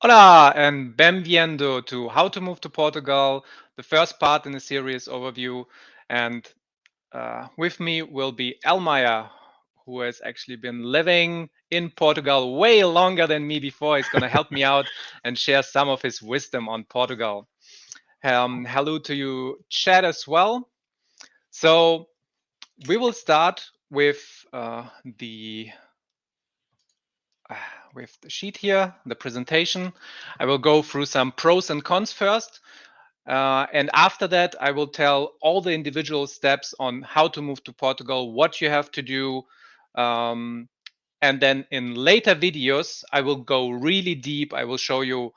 Hola and bienvenido to How to Move to Portugal, the first part in the series overview. And with me will be Elmaya, who has actually been living in Portugal way longer than me before. He's going to help me out and share some of his wisdom on Portugal. Hello to you, chat, as well. So we will start with the sheet here, the presentation. I will go through some pros and cons first. And after that, I will tell all the individual steps on how to move to Portugal, what you have to do. And then in later videos, I will go really deep. I will show you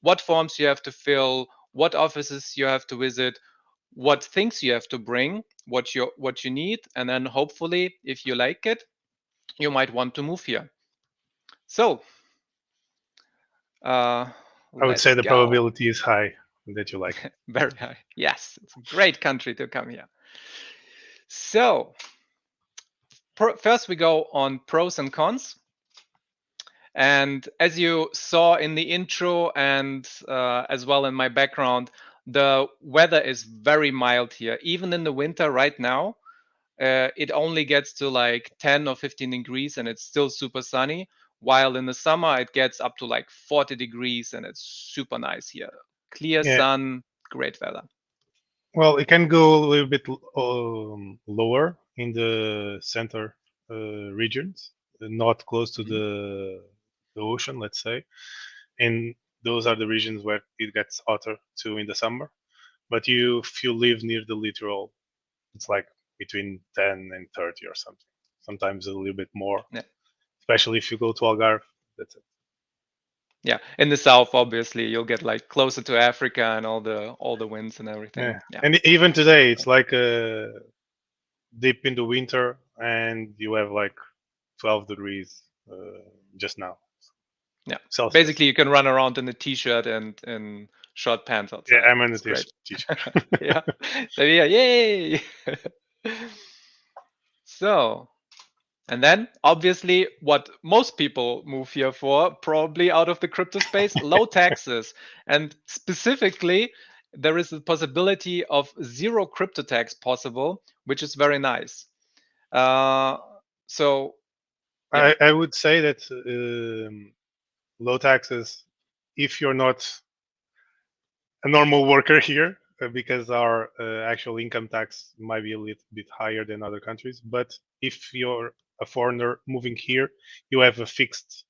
what forms you have to fill, what offices you have to visit, what things you have to bring, what you need. And then hopefully, if you like it, you might want to move here. So I would say the probability is high that you like it. Very high. Yes, it's a great country to come here. So first we go on pros and cons. And as you saw in the intro and as well in my background, the weather is very mild here. Even in the winter right now, it only gets to like 10 or 15 degrees and it's still super sunny. While in the summer, it gets up to like 40 degrees and it's super nice here. Clear sun, great weather. Well, it can go a little bit lower in the center regions, not close to the ocean, let's say. And those are the regions where it gets hotter too in the summer. But if you live near the littoral, it's like between 10 and 30 or something. Sometimes a little bit more. Yeah. Especially if you go to Algarve, that's it. Yeah, in the south, obviously, you'll get like closer to Africa and all the winds and everything. Yeah. And even today, it's like deep in the winter, and you have like 12 degrees just now. Yeah, Celsius. Basically, you can run around in a t-shirt and in short pants outside. Yeah, I'm in a t-shirt. Yeah, so yeah, yay! So. And then, obviously, what most people move here for, probably out of the crypto space, low taxes. And specifically, there is a possibility of 0 crypto tax possible, which is very nice. So, yeah. I would say that low taxes, if you're not a normal worker here, because our actual income tax might be a little bit higher than other countries. But if you're a foreigner moving here, you have a fixed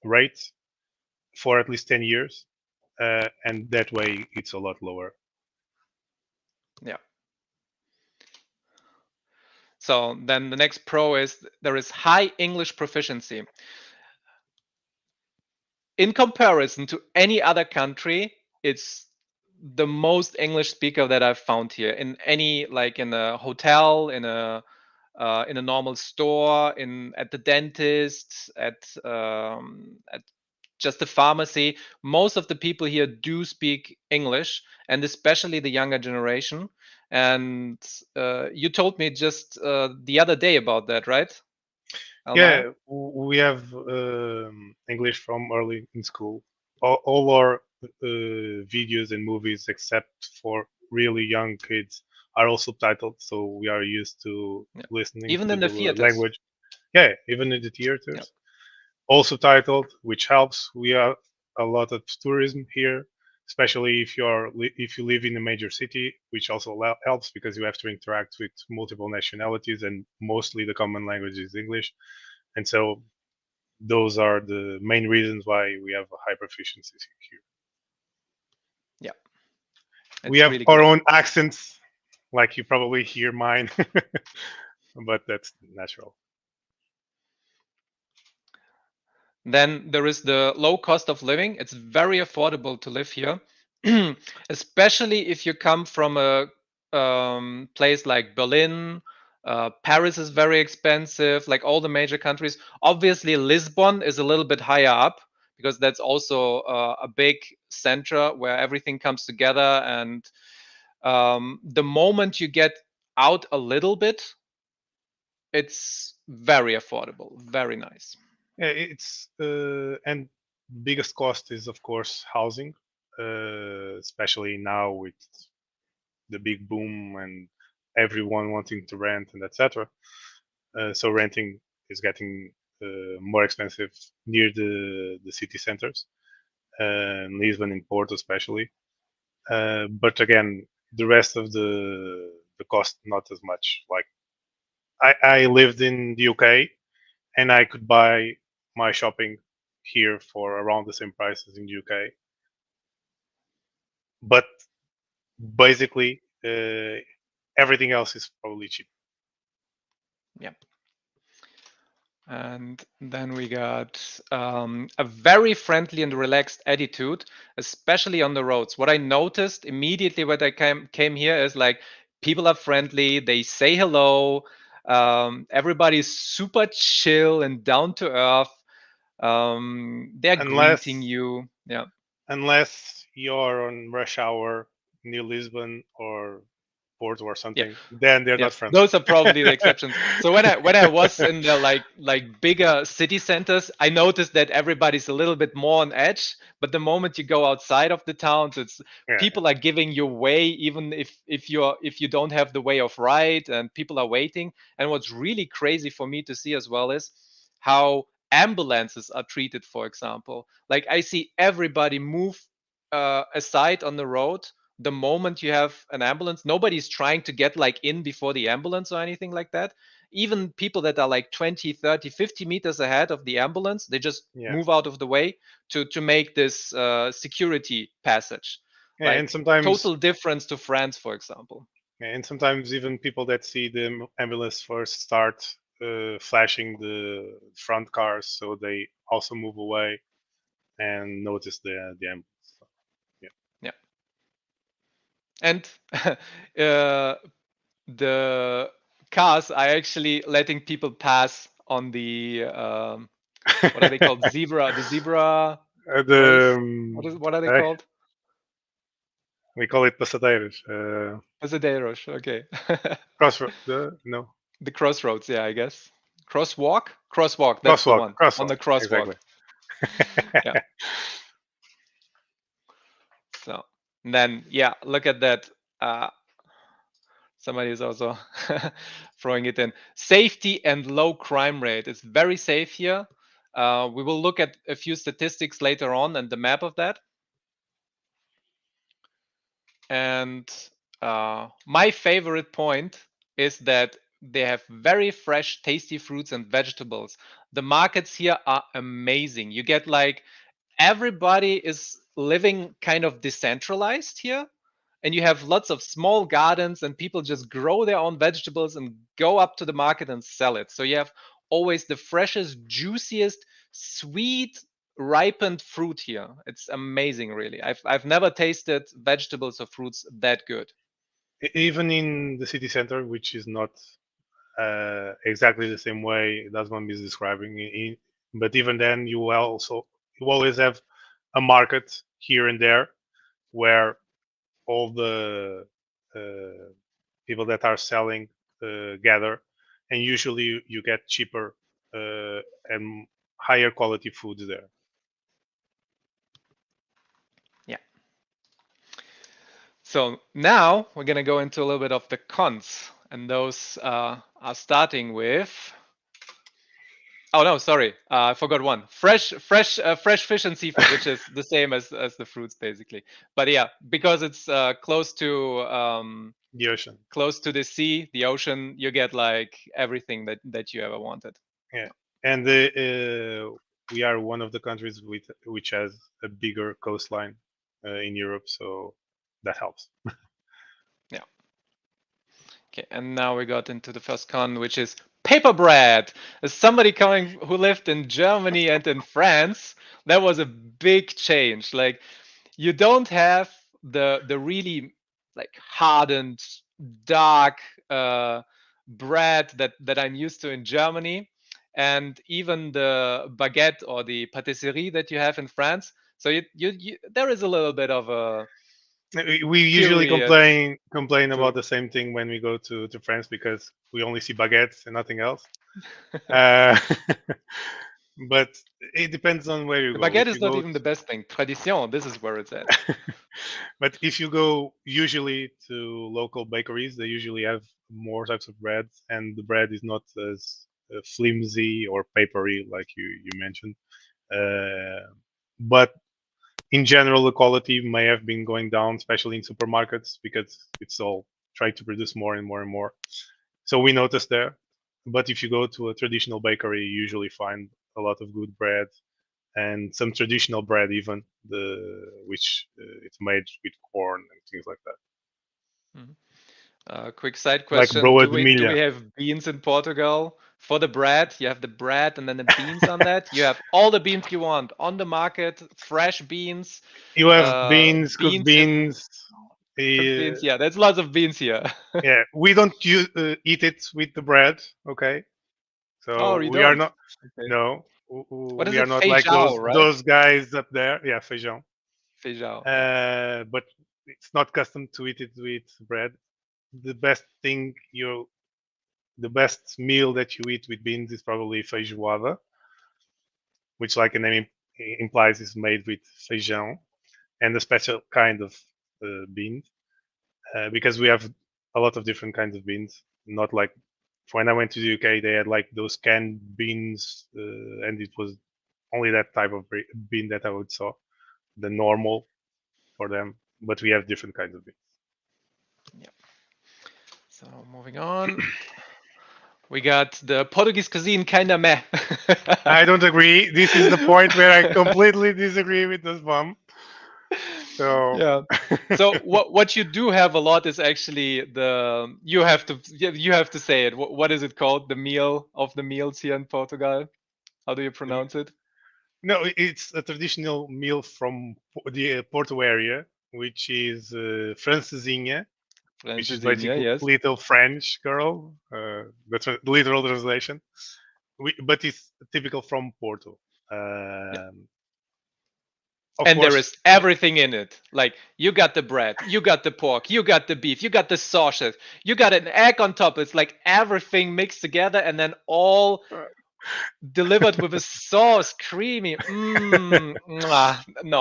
rate for at least 10 years. And that way it's a lot lower. Yeah. So then the next pro is there is high English proficiency. In comparison to any other country, it's the most English speaker that I've found here in any, like in a hotel, in a normal store, at the dentist, at just the pharmacy. Most of the people here do speak English, and especially the younger generation. And you told me just the other day about that, right? Yeah, we have English from early in school. All our videos and movies, except for really young kids, are all subtitled, so we are used to listening even to in the theaters. Language. Yeah, even in the theaters, all subtitled, which helps. We have a lot of tourism here, especially if you live in a major city, which also helps because you have to interact with multiple nationalities and mostly the common language is English, and so those are the main reasons why we have a high proficiency here. Yeah, We it's have really our great. own accents, like you probably hear mine, but that's natural. Then there is the low cost of living. It's very affordable to live here, especially if you come from a place like Berlin. Paris is very expensive, like all the major countries. Obviously, Lisbon is a little bit higher up because that's also a big center where everything comes together. And the moment you get out a little bit, it's very affordable, very nice. Yeah, it's and biggest cost is of course housing, especially now with the big boom and everyone wanting to rent and etc. So renting is getting more expensive near the city centers, Lisbon and Porto especially. But again, the rest of the cost not as much. Like I lived in the UK and I could buy my shopping here for around the same price as in the UK. But basically, everything else is probably cheap. Yep. And then we got a very friendly and relaxed attitude, especially on the roads. What I noticed immediately when I came here is like people are friendly, they say hello, everybody's super chill and down to earth. They're greeting Unless you. Yeah. unless you're on rush hour near Lisbon or Porto or Yeah. something, then they're Yeah, not friendly. those are probably the exceptions. So when I was in the like bigger city centers, I noticed that everybody's a little bit more on edge. But the moment you go outside of the towns, it's Yeah, people are giving you way, even if you don't have the way of right, and people are waiting. And what's really crazy for me to see as well is how ambulances are treated. For example, like I see everybody move aside on the road the moment you have an ambulance. Nobody's trying to get like in before the ambulance or anything like that. Even people that are like 20, 30, 50 meters ahead of the ambulance, they just yeah, move out of the way to make this security passage. yeah. Like total difference to France, for example. And sometimes even people that see the ambulance first start flashing the front cars, so they also move away and notice the ambulance. So, yeah. Yeah. And the cars are actually letting people pass on the what are they called? Zebra, the zebra The race. What are they called? we call it pasadeiros. Pasadeiros. Okay. Crossroad. No. The crossroads. Yeah, I guess. Crosswalk. Crosswalk. That's the one on Crosswalk. the crosswalk. Exactly. Yeah. So then, yeah, look at that. Somebody is also throwing it in. Safety and low crime rate. It's very safe here. We will look at a few statistics later on and the map of that. And my favorite point is that they have very fresh, tasty fruits and vegetables. The markets here are amazing. You get like everybody is living kind of decentralized here. And you have lots of small gardens, and people just grow their own vegetables and go up to the market and sell it. So you have always the freshest, juiciest, sweet, ripened fruit here. It's amazing, really. I've never tasted vegetables or fruits that good. Even in the city center, which is not exactly the same way that one is describing, but even then, you always have a market here and there where all the uh, people that are selling gather, and usually you get cheaper and higher quality foods there. Yeah. So now we're going to go into a little bit of the cons, and those are starting with Oh no, sorry, I forgot one. Fresh fish and seafood, which is the same as the fruits basically. But yeah, because it's close to The ocean. close to the sea, the ocean, you get like everything that you ever wanted. Yeah, and we are one of the countries which has a bigger coastline in Europe, so that helps. Yeah. Okay, and now we got into the first con, which is paper bread. As somebody coming who lived in Germany and in France, that was a big change. Like you don't have the really like hardened, dark bread that I'm used to in Germany, and even the baguette or the pâtisserie that you have in France. So you there is a little bit of a We usually period. complain about True. the same thing when we go to France because we only see baguettes and nothing else. Uh, but it depends on where you The go. baguette If is you not go even the best thing. Tradition, this is where it's at. but if you go usually to local bakeries, they usually have more types of bread, and the bread is not as flimsy or papery like you mentioned. But in general, the quality may have been going down, especially in supermarkets, because it's all trying to produce more and more and more. So we noticed there. But if you go to a traditional bakery, you usually find a lot of good bread and some traditional bread, even which it's made with corn and things like that. Quick side Like question: broa Do de we milha. have beans in Portugal for the bread? You have the bread and then the beans on that. You have all the beans you want on the market, fresh beans, You have beans, cooked beans in beans. cooked Uh, beans. Yeah, there's lots of beans here. yeah, we don't eat it with the bread. Okay, Oh, so you we are don't? not. Okay. No, What is we are it? not like Feijão, right? those guys up there. Yeah, feijão. Feijão. Yeah. But it's not custom to eat it with bread. The best thing the best meal that you eat with beans is probably feijoada, which, like the name implies, is made with feijão and a special kind of bean, because we have a lot of different kinds of beans. Not like when I went to the UK, they had like those canned beans, and it was only that type of bean that I would saw, the normal for them. But we have different kinds of beans. Yeah. So moving on, we got the Portuguese cuisine, kinda meh. I don't agree. This is the point where I completely disagree with this bomb. So Yeah. So what you do have a lot is actually the you have to say it. What is it called? The meal of the meals here in Portugal. How do you pronounce it? no, it's a traditional meal from the Porto area, which is francesinha, which is Francesinha, basically yes. little French girl. That's a literal translation. But it's typical from Porto. Yeah. Of And there course, is everything in it. Like you got the bread, you got the pork, you got the beef, you got the sausage, you got an egg on top. It's like everything mixed together and then all delivered with a sauce, creamy. No,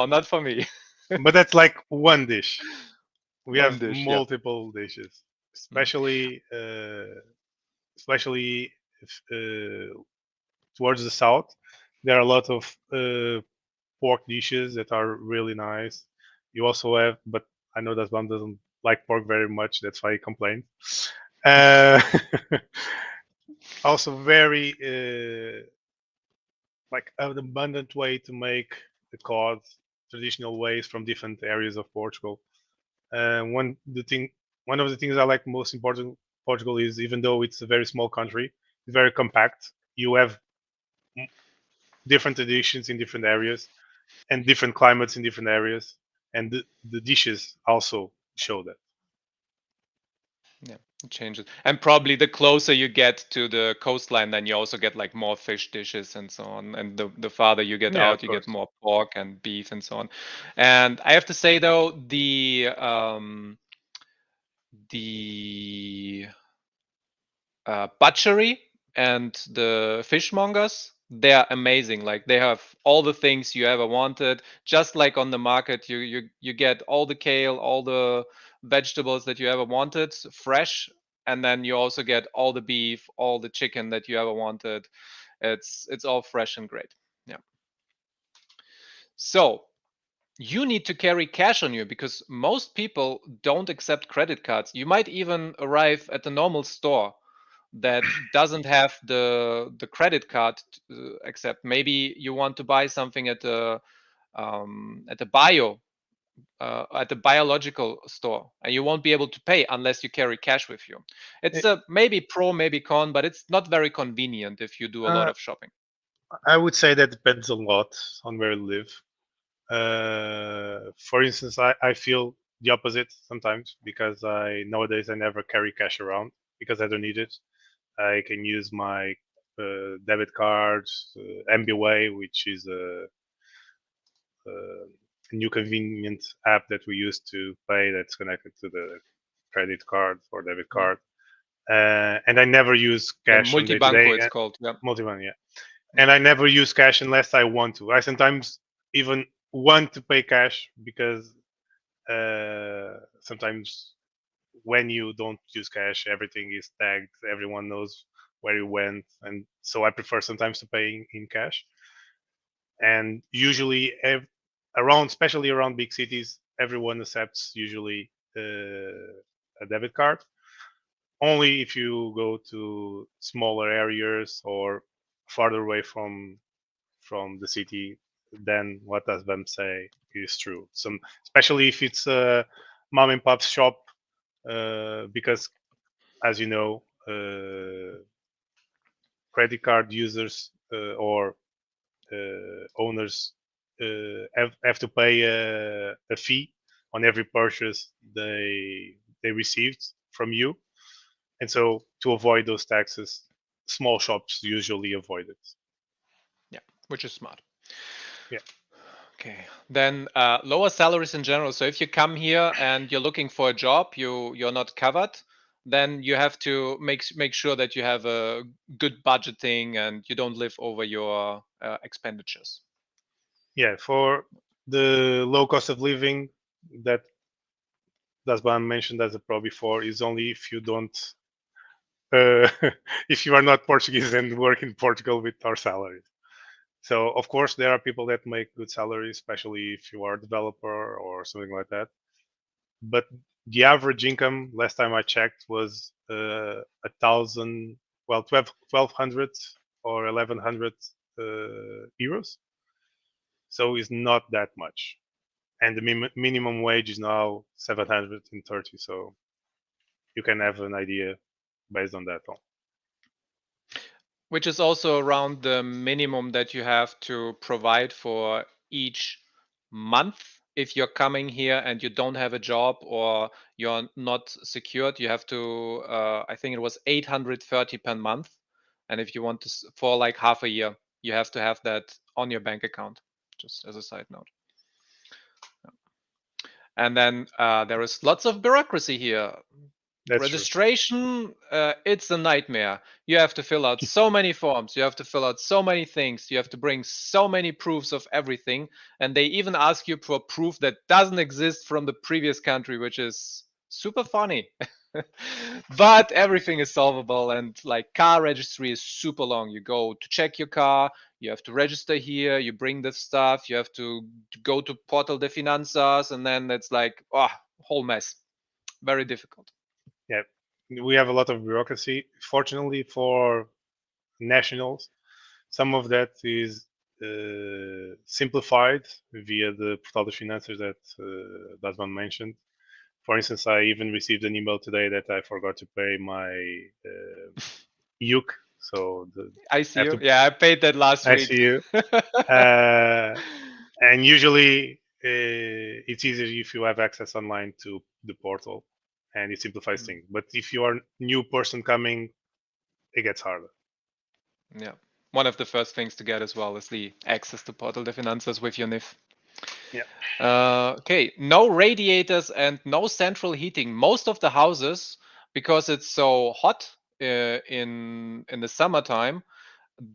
not for me. but that's like one dish. We One have dish, yeah. multiple dishes, Mm. especially if, towards the south. There are a lot of pork dishes that are really nice. You also have, but I know that one doesn't like pork very much. That's why he complained. Uh, also, very like an abundant way to make the cod, traditional ways from different areas of Portugal. One of the things I like most in Portugal is, even though it's a very small country, it's very compact. You have different traditions in different areas and different climates in different areas, and the dishes also show that. Yeah, it changes. And probably the closer you get to the coastline, then you also get like more fish dishes and so on. And the farther you get Yeah, out, of you get course. more pork and beef and so on. And I have to say though, the butchery and the fishmongers, they're amazing. Like they have all the things you ever wanted. Just like on the market, you get all the kale, all the vegetables that you ever wanted, fresh and then you also get all the beef, all the chicken that you ever wanted. It's all fresh and great. Yeah. So you need to carry cash on you because most people don't accept credit cards. You might even arrive at a normal store that doesn't have the credit card accept. Maybe you want to buy something at the at the biological store, and you won't be able to pay unless you carry cash with you. It's maybe pro, maybe con, but it's not very convenient if you do a lot Uh, of shopping. I would say that depends a lot on where you live. For instance, I feel the opposite sometimes because nowadays I never carry cash around because I don't need it. I can use my debit cards, MBWay, which is a new convenient app that we use to pay that's connected to the credit card or debit card. And I never use Yeah, cash on day to multibanco day. it's called. Yeah. Multibank, yeah. And I never use cash unless I want to. I sometimes even want to pay cash because sometimes when you don't use cash, everything is tagged. Everyone knows where you went, and so I prefer sometimes to pay in cash. And usually, around, especially around big cities, everyone accepts usually a debit card. Only if you go to smaller areas or farther away from the city, then what does them say is true. Some, especially if it's a mom and pop shop, because as you know, credit card users or owners have to pay a fee on every purchase they received from you, and so to avoid those taxes, small shops usually avoid it. Yeah, which is smart. Yeah. Okay. Then lower salaries in general. So if you come here and you're looking for a job, you're not covered, then you have to make sure that you have a good budgeting and you don't live over your expenditures. Yeah, for the low cost of living, that that's what I mentioned as a pro before, is only if you don't uh, if you are not Portuguese and work in Portugal with our salaries. So of course there are people that make good salaries, especially if you are a developer or something like that. But the average income last time I checked was 1,000, well, 1,200 or 1,100 euros. So it's not that much, and the minimum wage is now 730. So you can have an idea based on that. Which is also around the minimum that you have to provide for each month. If you're coming here and you don't have a job or you're not secured, you have to, I think it was 830 per month. And if you want to, for like half a year, you have to have that on your bank account, just as a side note. And then there is lots of bureaucracy here. That's Registration, it's a nightmare. You have to fill out so many forms. You have to fill out so many things. You have to bring so many proofs of everything. And they even ask you for proof that doesn't exist from the previous country, which is super funny. But everything is solvable. And like car registry is super long. You go to check your car. You have to register here. You bring the stuff. You have to go to Portal de Finanzas. And then it's like, oh, whole mess. Very difficult. Yeah, we have a lot of bureaucracy. Fortunately for nationals, some of that is simplified via the Portal de Finanças that Dasman mentioned. For instance, I even received an email today that I forgot to pay my UC. So I see you. Yeah, I paid that last I week. see you. And usually it's easier if you have access online to the portal, and it simplifies things. But if you are a new person coming, it gets harder. Yeah. One of the first things to get as well is the access to Portal de Finanzas with your NIF. Yeah. Okay, no radiators and no central heating. Most of the houses, because it's so hot in the summertime,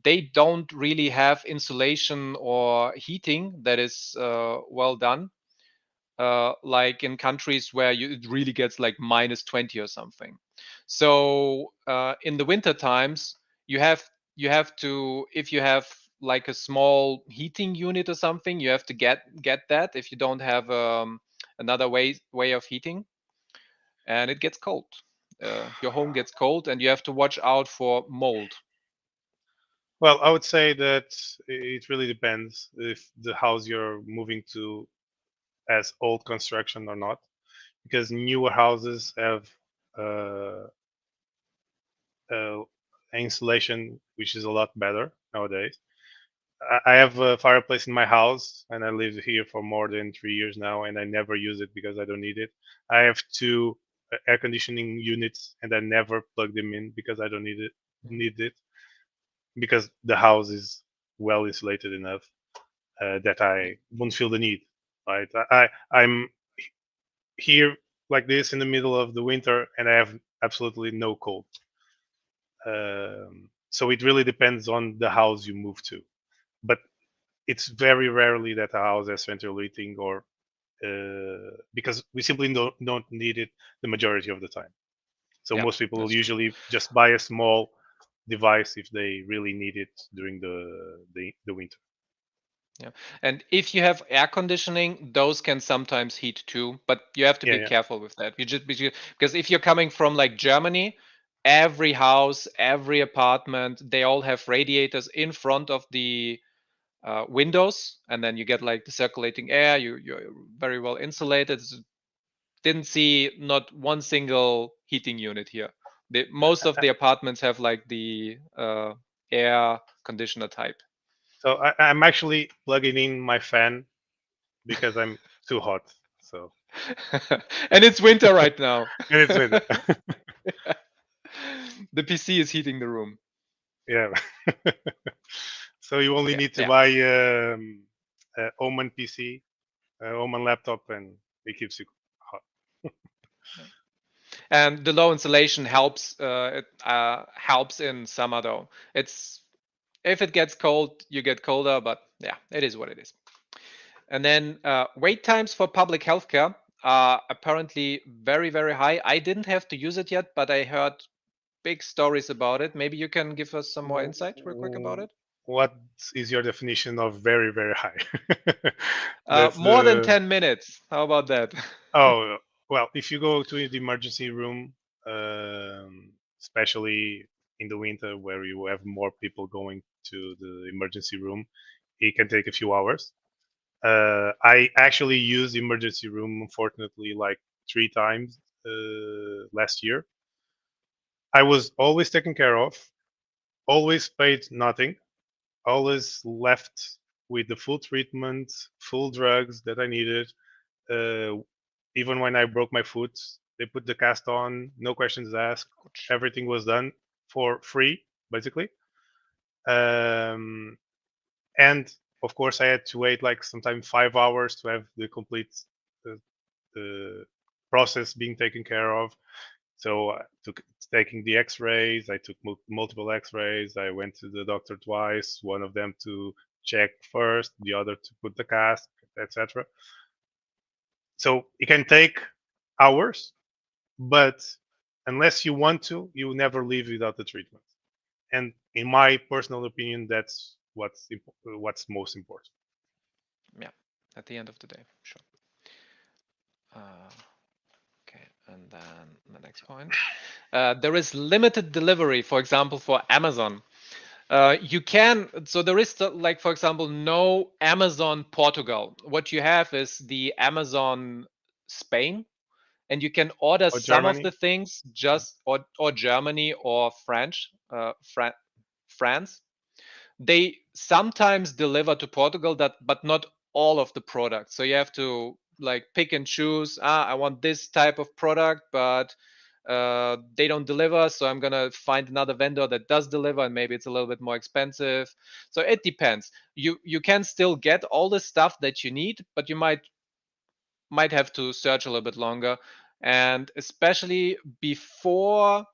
they don't really have insulation or heating that is well done. Like in countries where it really gets like -20 or something. So in the winter times, you have to, if you have like a small heating unit or something, you have to get that if you don't have another way of heating, and it gets cold. Your home gets cold, and you have to watch out for mold. Well, I would say that it really depends if the house you're moving to has old construction or not, because newer houses have uh, uh, insulation which is a lot better nowadays. I have a fireplace in my house, and I live here for more than 3 years now, and I never use it because I don't need it. I have two air conditioning units, and I never plug them in because I don't need it because the house is well insulated enough that I won't feel the need. Right, I'm here like this in the middle of the winter, and I have absolutely no cold. So it really depends on the house you move to, but it's very rarely that a house has central heating or because we simply don't need it the majority of the time. So Yeah, most people will that's true. usually just buy a small device if they really need it during the winter. Yeah. And if you have air conditioning, those can sometimes heat too, but you have to Yeah, be yeah. careful with that. You just because if you're coming from like Germany, every house, every apartment, they all have radiators in front of the windows, and then you get like the circulating air. You're very well insulated. Didn't see not one single heating unit here. Most of the apartments have like the air conditioner type. So I'm actually plugging in my fan because I'm too hot. So And it's winter right now. and it's winter. The PC is heating the room. Yeah. So you only Okay, need to yeah. buy a Oman PC, a Oman laptop, and it keeps you hot. And the low insulation helps. It helps in summer though. It's if it gets cold, you get colder. But yeah, it is what it is. And then wait times for public healthcare are apparently very high. I didn't have to use it yet, but I heard big stories about it. Maybe you can give us some more insight real quick about it. What is your definition of very high? That's More than the 10 minutes. How about that? oh well. If you go to the emergency room, especially in the winter where you have more people going to the emergency room, it can take a few hours. I actually used the emergency room, unfortunately, like 3 times last year. I was always taken care of, always paid nothing, always left with the full treatment, full drugs that I needed. Uh, Even when I broke my foot, they put the cast on, no questions asked. Ouch. Everything was done for free, basically. Um, and of course, I had to wait like sometimes 5 hours to have the complete uh, the process being taken care of. So I took taking the X-rays. I took multiple X-rays. I went to the doctor twice. One of them to check first, the other to put the cast, etc. So it can take hours, but unless you want to, you never leave without the treatment. And in my personal opinion, that's what's most important. Yeah, at the end of the day, sure. Okay, and then the next point. There is limited delivery, for example, for Amazon. You can, so there is like, for example, no Amazon Portugal. What you have is the Amazon Spain, and you can order Or some of the Germany, things just, or Germany or France. They sometimes deliver to Portugal, that but not all of the products. So you have to like pick and choose. I want this type of product, but they don't deliver, so I'm gonna find another vendor that does deliver, and maybe it's a little bit more expensive. So it depends. You can still get all the stuff that you need, but you might have to search a little bit longer. And especially before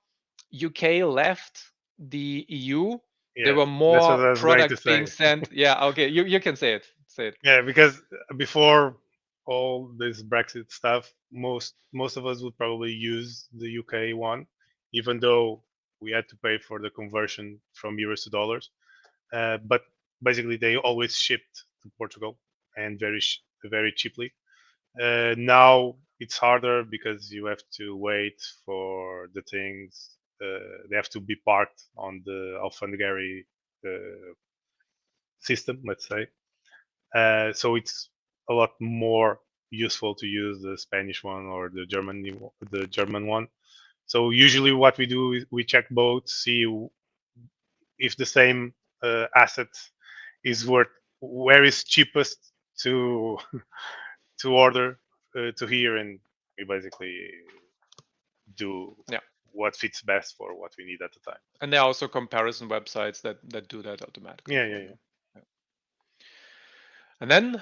UK left the EU, there yeah, were that's what more I was going to products being say. sent. Yeah, okay, you can say it. Say it. Yeah, because before all this Brexit stuff, most of us would probably use the UK one, even though we had to pay for the conversion from euros to dollars. But basically, they always shipped to Portugal and very cheaply. Now it's harder because you have to wait for the things. They have to be parked on the alfandegári system, let's say. So it's a lot more useful to use the Spanish one or the German one. So usually, what we do is we check both, see if the same asset is worth where is cheapest to to order to here, and we basically do Yeah. what fits best for what we need at the time. And there are also comparison websites that do that automatically. Yeah. And then,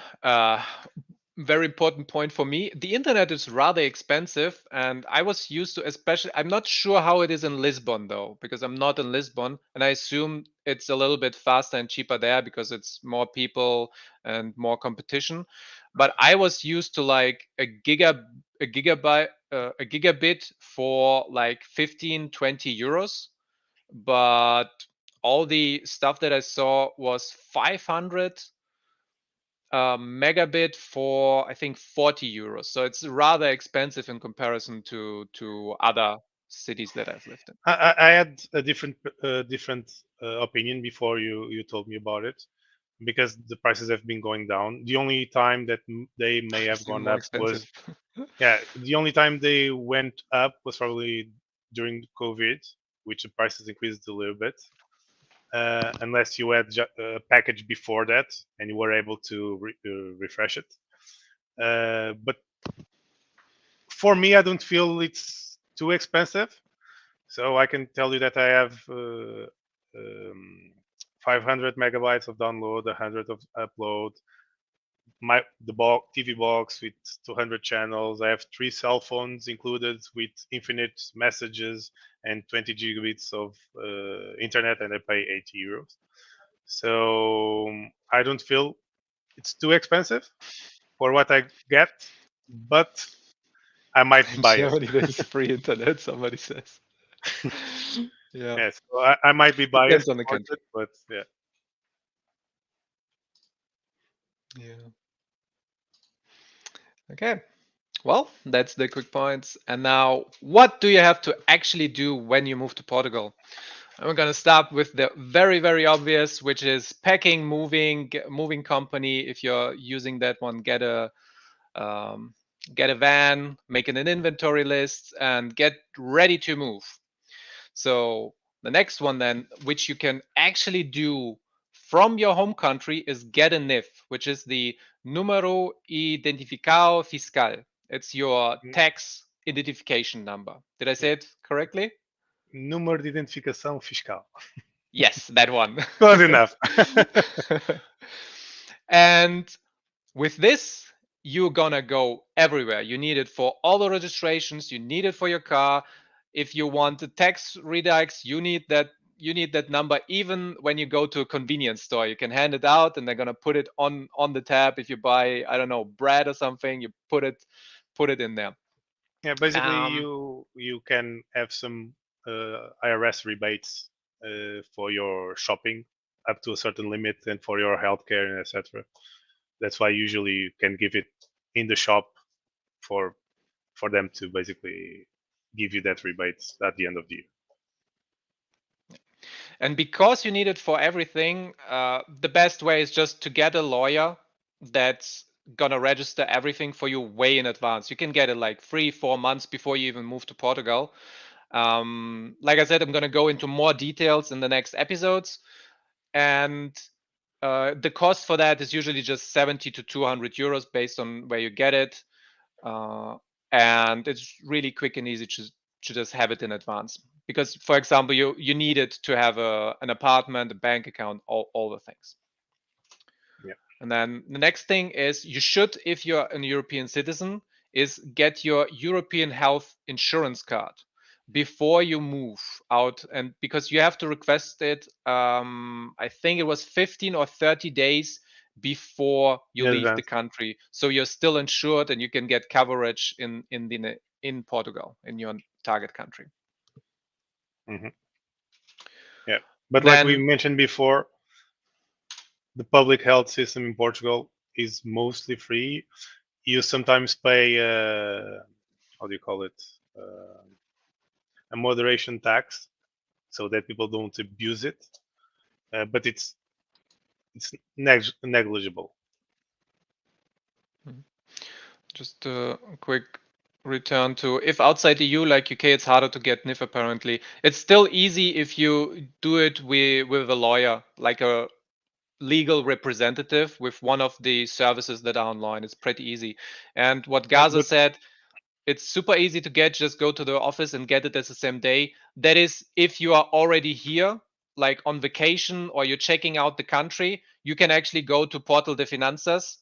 very important point for me, the internet is rather expensive, and I was used to, especially, I'm not sure how it is in Lisbon though, because I'm not in Lisbon, and I assume it's a little bit faster and cheaper there because it's more people and more competition. But I was used to like a gigabit for like 15, 20 euros. But all the stuff that I saw was 500 megabit for I think 40 euros. So it's rather expensive in comparison to other cities that I've lived in. I had a different opinion before you told me about it, because the prices have been going down. The only time that they may have It's even gone more up expensive. was, yeah, the only time they went up was probably during COVID, which the prices increased a little bit. Unless you had a package before that and you were able to refresh it. But for me, I don't feel it's too expensive. So I can tell you that I have 500 megabytes of download, 100 of upload, the TV box with 200 channels. I have 3 cell phones included with infinite messages and 20 gigabits of internet, and I pay 80 euros. So I don't feel it's too expensive for what I get, but I might be In biased. Germany, there's free internet, somebody says. Yeah, Yes, so I might be biased depends on the towards country. it, but yeah. Yeah. Okay. Well, that's the quick points. And now, what do you have to actually do when you move to Portugal? And we're going to start with the very, very obvious, which is packing, moving company. If you're using that one, um, get a van, making an inventory list, and get ready to move. So the next one then, which you can actually do from your home country, is get a NIF, which is the Número Identificado Fiscal. It's your tax identification number. Did I say Yeah. it correctly? Número de identificação fiscal. Yes, that one. Close enough. And with this, you're gonna go everywhere. You need it for all the registrations. You need it for your car. If you want the tax redux, you need that number. Even when you go to a convenience store, you can hand it out, and they're gonna put it on the tab. If you buy, I don't know, bread or something, you put it in there. Yeah, basically Um, you can have some IRS rebates for your shopping up to a certain limit, and for your healthcare and etc. That's why usually you can give it in the shop for them to basically give you that rebate at the end of the year. And because you need it for everything, the best way is just to get a lawyer that's gonna register everything for you way in advance. You can get it like 3-4 months before you even move to Portugal. Like I said, I'm gonna go into more details in the next episodes, and the cost for that is usually just 70 to 200 euros based on where you get it, and it's really quick and easy to just have it in advance. Because, for example, you need it to have an apartment, a bank account, all the things. Yeah. And then the next thing is you should, if you're a European citizen, is get your European health insurance card before you move out. And because you have to request it, I think it was 15 or 30 days before you In leave the advance. country. So you're still insured and you can get coverage in Portugal, in your target country. Hmm. Yeah, but like we Then mentioned before, the public health system in Portugal is mostly free. You sometimes pay how do you call it, a moderation tax, so that people don't abuse it. But it's negligible. just a quick return to if outside the EU like UK, it's harder to get NIF apparently. It's still easy if you do it with a lawyer, like a legal representative with one of the services that are online. It's pretty easy. And what Gaza But said, it's super easy to get. Just go to the office and get it as the same day. That is, if you are already here, like on vacation, or you're checking out the country, you can actually go to Portal de Finanzas,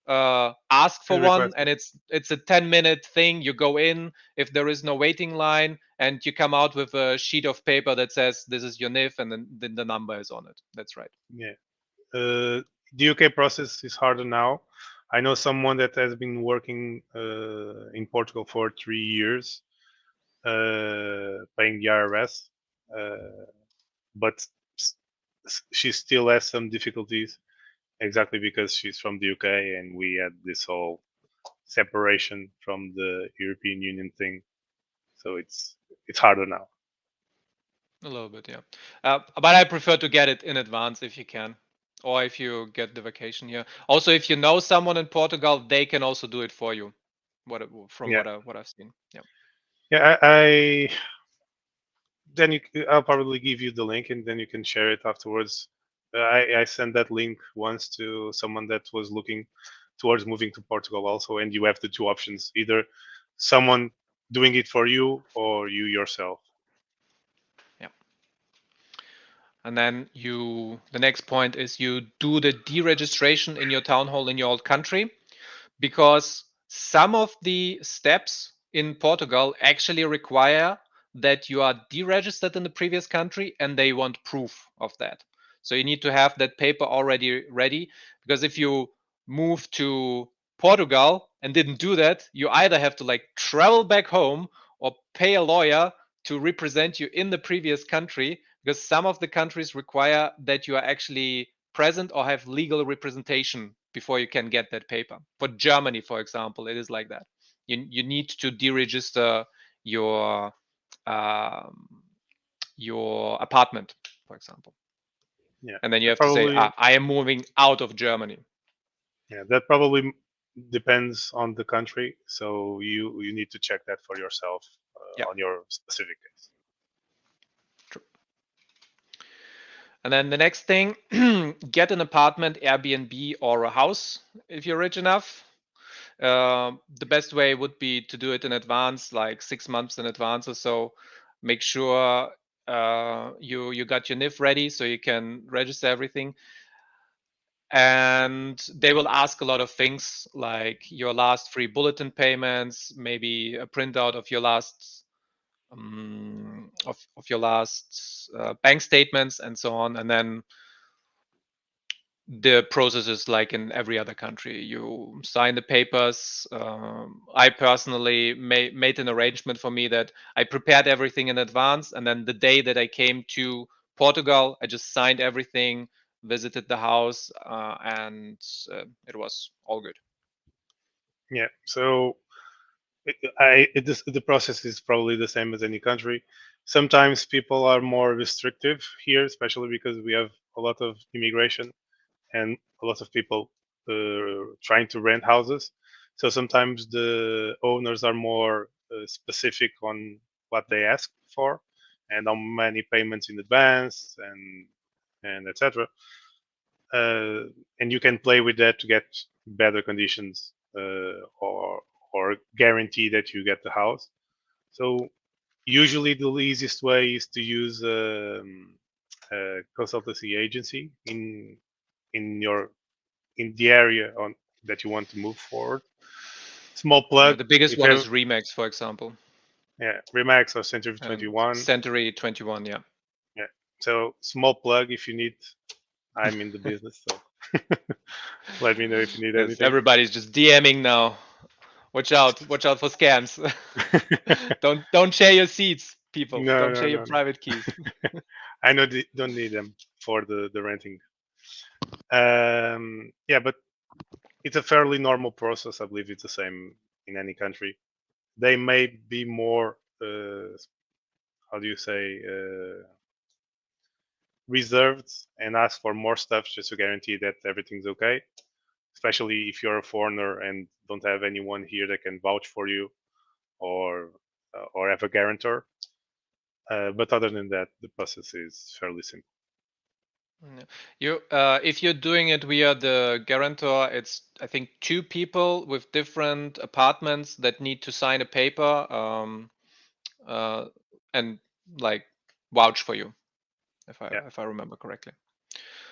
ask for and one, request and it's a 10-minute thing. You go in if there is no waiting line, and you come out with a sheet of paper that says this is your NIF, and then the number is on it. That's right. yeah. The UK process is harder now. I know someone that has been working in Portugal for 3 years, paying the IRS, but she still has some difficulties, exactly because she's from the UK and we had this whole separation from the European Union thing. So it's harder now. A little bit, yeah. But I prefer to get it in advance if you can, or if you get the vacation here. Also, if you know someone in Portugal, they can also do it for you. From Yeah, what I've seen. Yeah. yeah. I then I'll probably give you the link and then you can share it afterwards. I sent that link once to someone that was looking towards moving to Portugal also, and you have the two options: either someone doing it for you or you yourself. Yeah. And then the next point is you do the deregistration in your town hall in your old country, because some of the steps in Portugal actually require that you are deregistered in the previous country and they want proof of that. So you need to have that paper already ready, because if you move to Portugal and didn't do that, you either have to like travel back home or pay a lawyer to represent you in the previous country, because some of the countries require that you are actually present or have legal representation before you can get that paper. For Germany, for example, it is like that. You need to deregister your your apartment, for example, Yeah, and then you that have to say, probably I am moving out of Germany. yeah that probably depends on the country. So you need to check that for yourself Yeah, on your specific case. true. And then the next thing, get an apartment, Airbnb, or a house if you're rich enough. The best way would be to do it in advance, like 6 months in advance or so. Make sure you got your NIF ready so you can register everything. And they will ask a lot of things like your last 3 bulletin payments, maybe a printout of your last bank statements and so on. And then the process is like in every other country. You sign the papers. I personally made an arrangement for me that I prepared everything in advance, and then the day that I came to Portugal, I just signed everything, visited the house, and it was all good. Yeah. So the process is probably the same as any country. Sometimes people are more restrictive here, especially because we have a lot of immigration and a lot of people trying to rent houses. So sometimes the owners are more specific on what they ask for and how many payments in advance and etc. And you can play with that to get better conditions or guarantee that you get the house. So usually the easiest way is to use a consultancy agency in your in the area on that you want to move forward. Small Yeah, plug the biggest if one you is Remax, for example, yeah, Remax or Century and 21. Century 21. Yeah, Yeah. So small plug if you need. I'm in the business, so let me know if you need yes, anything. everybody's just DMing now. Watch out for scams. Don't share your seats. people. No, Don't no, share your no, no. private keys. I know don't need them for the renting. Yeah, but it's a fairly normal process. I believe it's the same in any country. They may be more, how do you say, reserved and ask for more stuff just to guarantee that everything's okay. Especially if you're a foreigner and don't have anyone here that can vouch for you or have a guarantor. But other than that, the process is fairly simple. Yeah. If you're doing it via the guarantor, it's I think 2 people with different apartments that need to sign a paper uh, and like vouch for you, Yeah, if I remember correctly.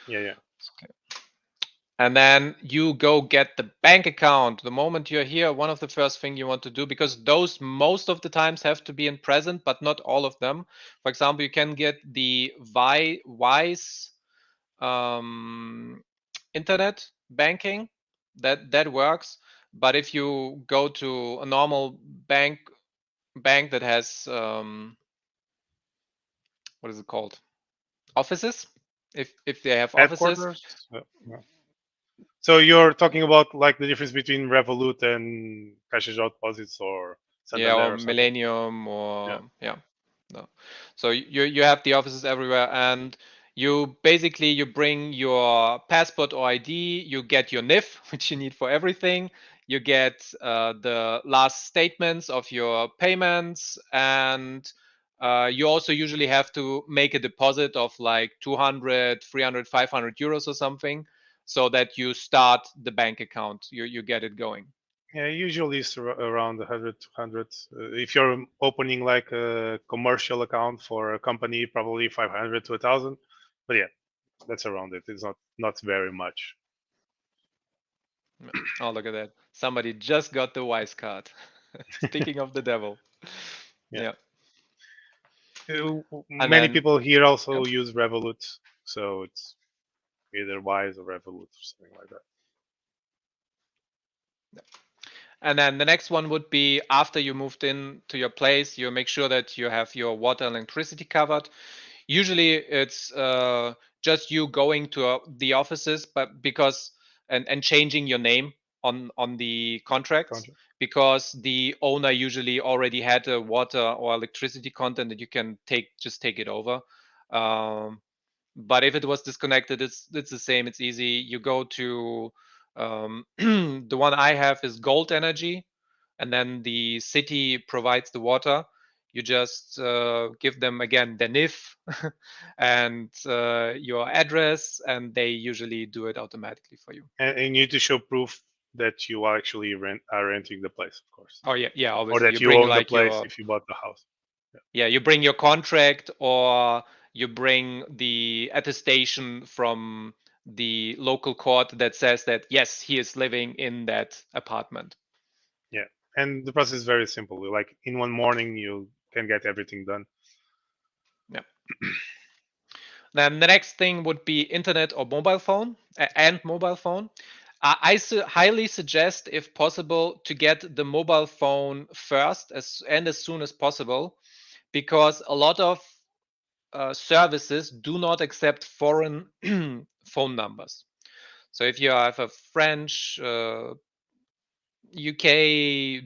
yeah, yeah. Okay. And then you go get the bank account. The moment you're here, one of the first thing you want to do, because those most of the times have to be in present, but not all of them. For example, you can get the Wise internet banking. That works. But if you go to a normal bank that has what is it called? Offices. If they have offices, Headquarters. Yeah. So you're talking about like the difference between Revolut and Caixa de Deposits or yeah, or Santander or something. Millennium, Yeah, or yeah, no. So you have the offices everywhere, and you basically you bring your passport or ID, you get your NIF, which you need for everything. You get the last statements of your payments, and you also usually have to make a deposit of like 200, 300, 500 euros or something, so that you start the bank account. You get it going. yeah. Usually it's around 100, 200. If you're opening like a commercial account for a company, probably 500 to 1,000. But yeah, that's around it. It's not very much. Oh, look at that. Somebody just got the wise card. Speaking of the devil. Yeah. Yeah. And Many then, people here yeah. also use Revolut, so it's either Wise or Revolut or something like that. And then the next one would be after you moved in to your place, you make sure that you have your water and electricity covered. Usually it's just you going to the offices, but because and changing your name on the contracts, Contract. because the owner usually already had a water or electricity content that you can take it over. But if it was disconnected, it's the same. It's easy. You go to the one I have is Gold Energy, and then the city provides the water. You just give them again the NIF and your address, and they usually do it automatically for you. And you need to show proof that you actually are renting the place, of course, Oh yeah, yeah. or Obviously, that you you bring own the like place your if you bought the house. yeah, you bring your contract, or you bring the attestation from the local court that says that yes, he is living in that apartment. Yeah, and the process is very simple. Like in one morning, you can get everything done. Yeah. Then the next thing would be internet or mobile phone and mobile phone. Highly suggest, if possible, to get the mobile phone first as soon as possible, because a lot of services do not accept foreign phone numbers. So if you have a French, UK,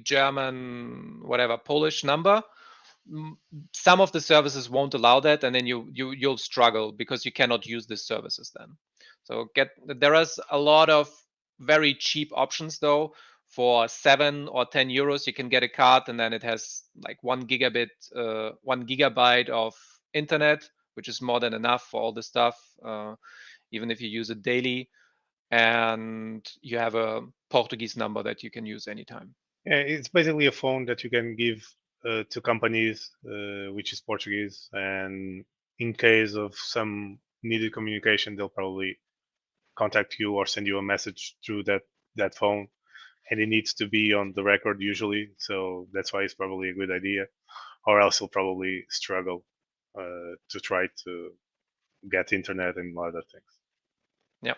German, whatever, Polish number, some of the services won't allow that, and then you'll struggle because you cannot use these services then. So there is a lot of very cheap options though. For 7 or 10 euros, you can get a card, and then it has like 1 gigabyte of internet, which is more than enough for all the stuff, even if you use it daily. And you have a Portuguese number that you can use anytime. Yeah, it's basically a phone that you can give to companies, which is Portuguese, and in case of some needed communication, they'll probably contact you or send you a message through that phone, and it needs to be on the record usually. So that's why it's probably a good idea, or else you'll probably struggle to try to get internet and other things. Yeah.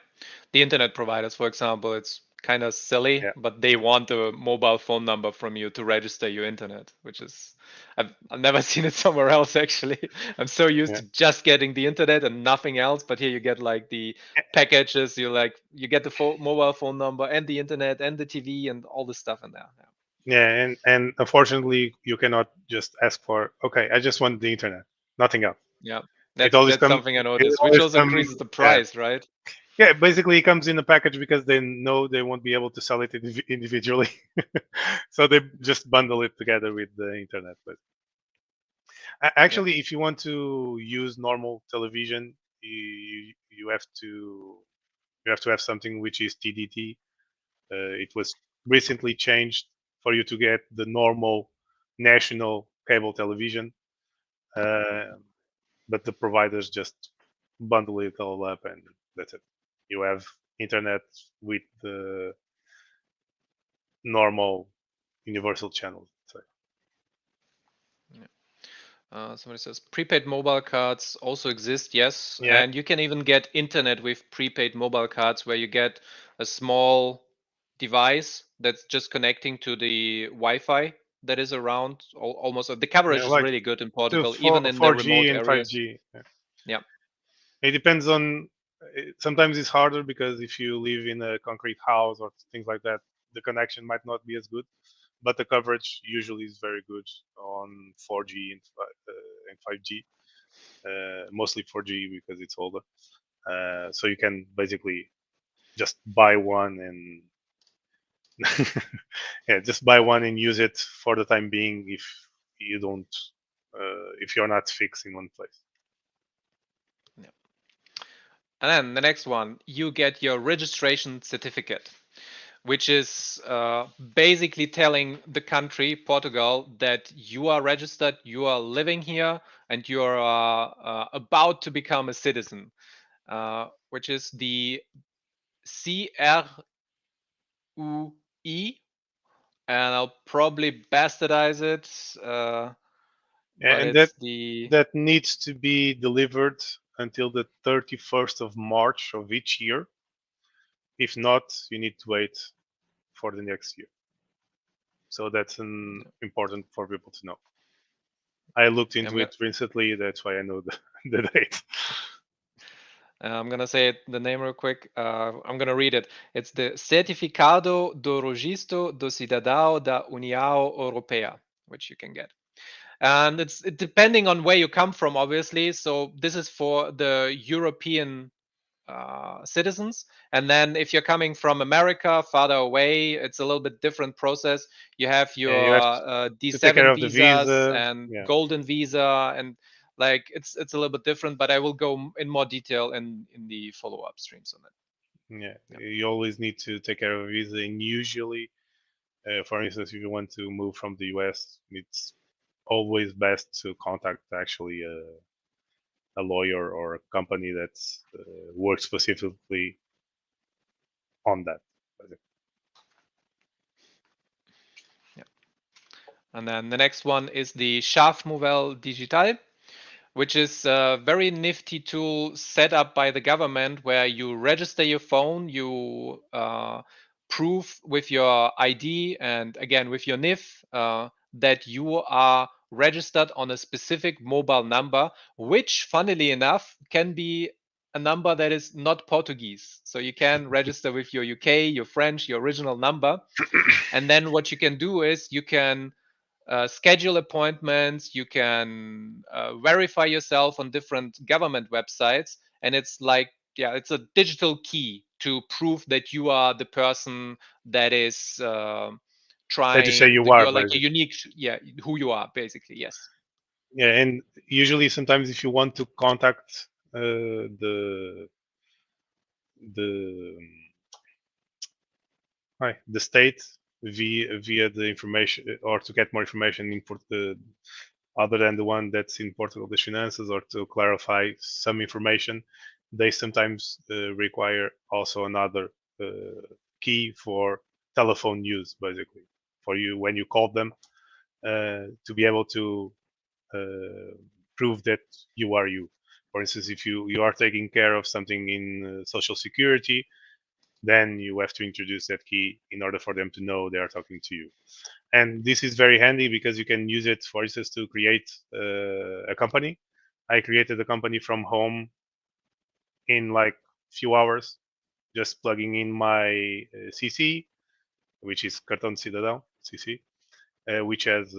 The internet providers, for example, it's kind of silly, Yeah. but they want a mobile phone number from you to register your internet, which is I've never seen it somewhere else actually. I'm so used Yeah. to just getting the internet and nothing else, but here you get like the packages. You get the mobile phone number and the internet and the TV and all the stuff in there. Yeah, and unfortunately, you cannot just ask for, okay, I just want the internet, nothing else. Yeah, It that's always that's come. something I It noticed, which always also come. increases the Yeah, price, right? yeah. Basically, it comes in a package because they know they won't be able to sell it individually, so they just bundle it together with the internet. But Yeah, actually, if you want to use normal television, you have to have something which is TDT. It was recently changed for you to get the normal national cable television, uh, but the providers just bundle it all up and that's it. You have internet with the normal universal channels. So, yeah. Somebody says prepaid mobile cards also exist, yes, yeah, and you can even get internet with prepaid mobile cards where you get a small device that's just connecting to the Wi-Fi that is around. Almost the coverage yeah, is like really good in to Portugal, even in the four remote G and five areas. G. Yeah. Yeah, It depends on. Sometimes it's harder because if you live in a concrete house or things like that, the connection might not be as good. But the coverage usually is very good on 4G and 5G, mostly 4G because it's older. So you can basically just buy one and yeah, just buy one and use it for the time being if you don't if you're not fixed in one place. yeah. And then the next one, you get your registration certificate, which is basically telling the country, Portugal, that you are registered, you are living here, and you are about to become a citizen, which is the CRUI, and I'll probably bastardize it, but And it's the that needs to be delivered until the 31st of March of each year. If not, you need to wait for the next year. So that's an important for people to know. I looked I'm into gonna, it recently. That's why I know the date. I'm gonna say the name real quick. I'm gonna read it. It's the Certificado do Registro do Cidadão da União Europeia, which you can get. And it's depending on where you come from, obviously. So this is for the European citizens. And then if you're coming from America, farther away, it's a little bit different process. You have Yeah, your you have to take care D7 of the visas visa. and Yeah, golden visa, and like it's a little bit different. But I will go in more detail in the follow up streams on that. yeah. Yeah. You always need to take care of a visa, and usually, for instance, if you want to move from the US, it's always best to contact actually a lawyer or a company that works specifically on that. Yeah. And then the next one is the Scharfmodell Digital, which is a very nifty tool set up by the government where you register your phone, you prove with your ID and again with your NIF that you are registered on a specific mobile number, which, funnily enough, can be a number that is not Portuguese. So you can register with your UK, your French, your original number. And then what you can do is you can schedule appointments, you can verify yourself on different government websites, and it's like, yeah, it's a digital key to prove that you are the person that is That you say trying, you that are, you're like a basically. unique, yeah, who you are, basically, yes. Yeah, and usually sometimes if you want to contact the the state via the information or to get more information other than the one that's in Portugal de Finanças or to clarify some information, they sometimes require also another key for telephone use, basically, for you when you call them to be able to prove that you are you. For instance, if you are taking care of something in social security, then you have to introduce that key in order for them to know they are talking to you. And this is very handy because you can use it, for instance, to create a company. I created a company from home in like few hours, just plugging in my CC, which is Cartão de Cidadão, CC, which has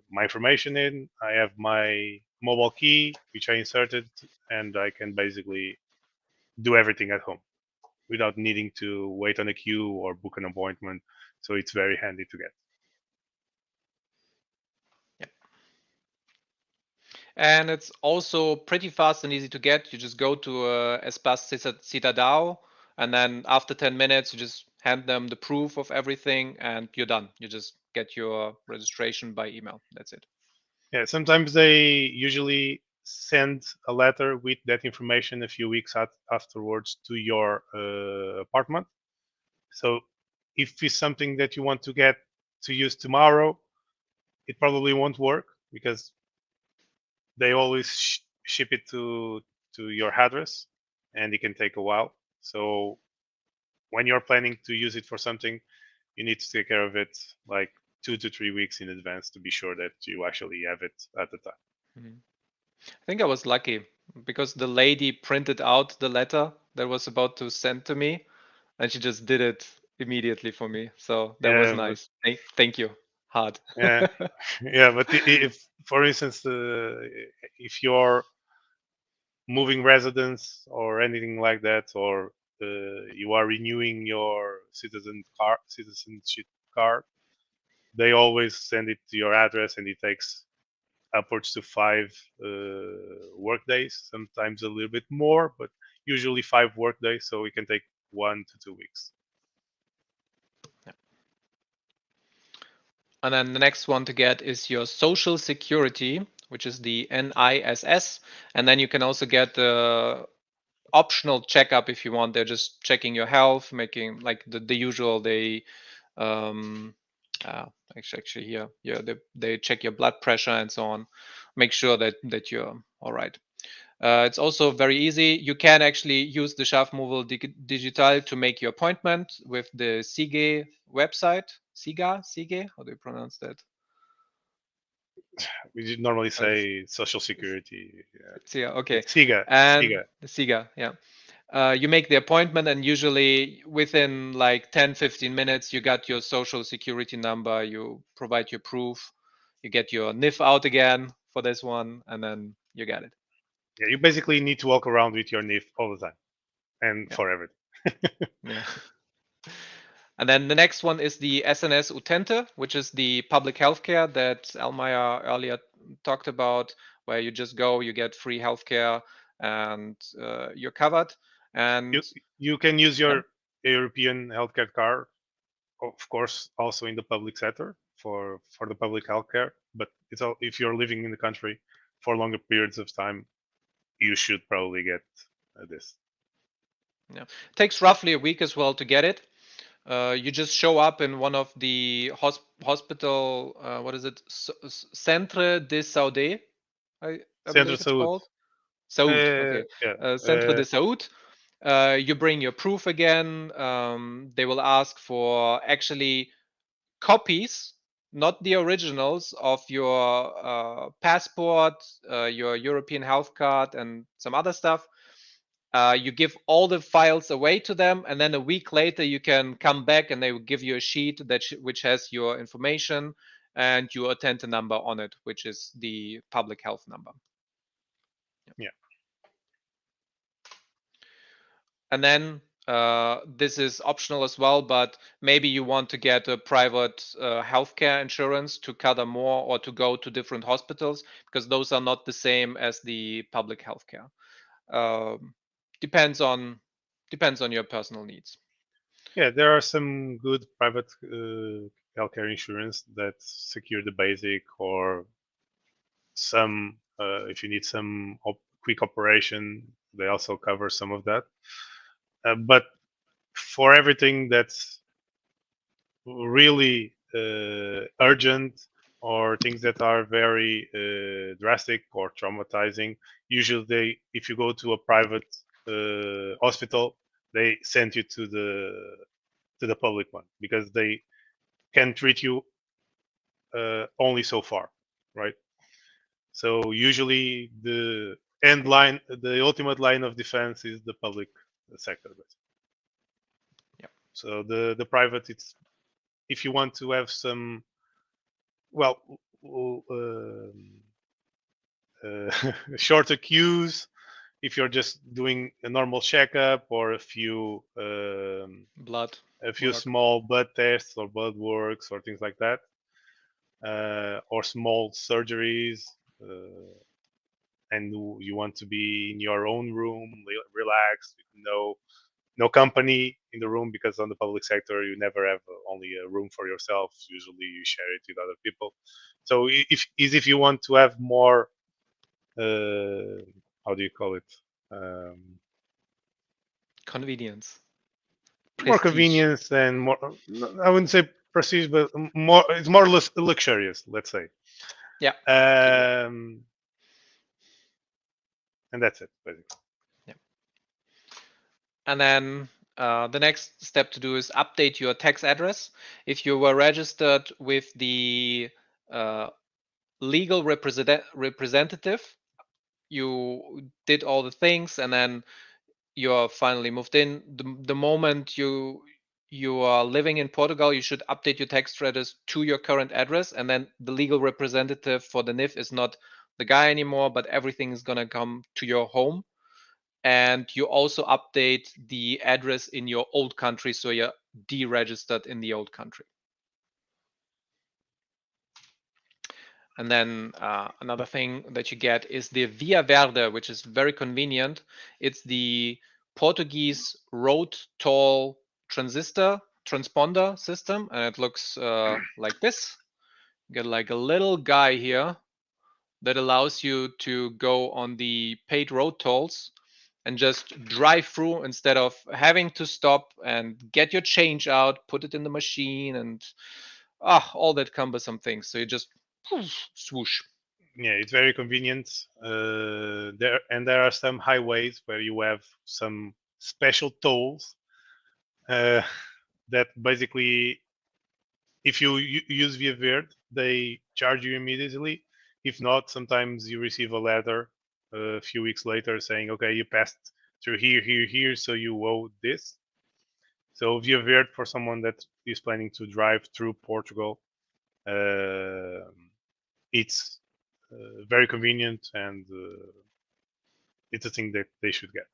my information in. I have my mobile key, which I inserted, and I can basically do everything at home without needing to wait on a queue or book an appointment. So it's very handy to get. Yep. And it's also pretty fast and easy to get. You just go to Espaço Cidadão, and then after 10 minutes, you just hand them the proof of everything, and you're done. You just get your registration by email. That's it. Yeah, sometimes they usually send a letter with that information a few weeks afterwards to your apartment. So if it's something that you want to get to use tomorrow, it probably won't work because they always ship it to your address, and it can take a while. So when you're planning to use it for something, you need to take care of it like 2 to 3 weeks in advance to be sure that you actually have it at the time. Mm-hmm. I think I was lucky because the lady printed out the letter that was about to send to me, and she just did it immediately for me. So that was Yeah, but nice. Thank you. Hard. yeah, yeah. But if, for instance, if you're moving residence or anything like that, or you are renewing your citizenship card, they always send it to your address, and it takes upwards to 5 work days, sometimes a little bit more, but usually 5 work days. So it can take 1 to 2 weeks. Yeah. And then the next one to get is your social security, which is the NISS. And then you can also get the optional checkup if you want. They're just checking your health, making like the usual. They um, actually here, yeah, they check your blood pressure and so on, make sure that you're all right. It's also very easy. You can actually use the Scharfmodel Digital to make your appointment with the SIGE website. SIGE, how do you pronounce that? We normally say social security. Yeah. Okay. It's SIGA. And SIGA. the SIGA, yeah. You make the appointment, and usually within like 10-15 minutes you got your social security number, you provide your proof, you get your NIF out again for this one, and then you get it. Yeah, you basically need to walk around with your NIF all the time and Yeah. for everything. Yeah. And then the next one is the SNS Utente, which is the public healthcare that Elmaya earlier talked about, where you just go, you get free healthcare, and you're covered. And you can use your yeah. European healthcare card, of course, also in the public sector for the public healthcare. But it's all, if you're living in the country for longer periods of time, you should probably get this. Yeah. It takes roughly a week as well to get it. You just show up in one of the hospital, what is it? Centre de Saúde, I Centre believe it's Saúde. called. Saúde, okay. Yeah. Centre de Saúde. You bring your proof again. They will ask for actually copies, not the originals, of your passport, your European health card, and some other stuff. You give all the files away to them, and then a week later you can come back and they will give you a sheet which has your information, and you attend a number on it, which is the public health number. Yeah. And then this is optional as well, but maybe you want to get a private healthcare insurance to cover more, or to go to different hospitals, because those are not the same as the public healthcare. Depends on your personal needs. Yeah, there are some good private healthcare insurance that secure the basic, or some if you need some quick operation, they also cover some of that. But for everything that's really urgent, or things that are very drastic or traumatizing, usually if you go to a private hospital, they send you to the public one, because they can treat you only so far, right? So usually the ultimate line of defense is the public sector. Yeah. So the private, it's if you want to have some, well, shorter queues, if you're just doing a normal checkup or Blood a few work. small blood tests or blood works or things like that, or small surgeries, and you want to be in your own room, relaxed, with no company in the room, because on the public sector you never have only a room for yourself. Usually you share it with other people. So if you want to have more, how do you call it, um, Convenience. more Prestige. convenience and more, I wouldn't say prestige, but more, it's more luxurious, let's say. Yeah. Agree. um, and that's it basically. Yeah. And then the next step to do is update your tax address. If you were registered with the uh, legal representative, you did all the things, and then you're finally moved in. The moment you are living in Portugal, you should update your tax address to your current address, and then the legal representative for the NIF is not the guy anymore, but everything is gonna come to your home. And you also update the address in your old country, so you're deregistered in the old country. And then another thing that you get is the Via Verde, which is very convenient. It's the Portuguese road toll transponder system, and it looks like this. You get like a little guy here that allows you to go on the paid road tolls and just drive through instead of having to stop and get your change out, put it in the machine, and all that cumbersome things. So you just swoosh. Yeah, it's very convenient. There are some highways where you have some special tolls, uh, that basically, if you use Via Verde, they charge you immediately. If not, sometimes you receive a letter a few weeks later saying, okay, you passed through here, so you owe this. So Via Verde, for someone that is planning to drive through Portugal, uh, it's very convenient, and it's a thing that they should get.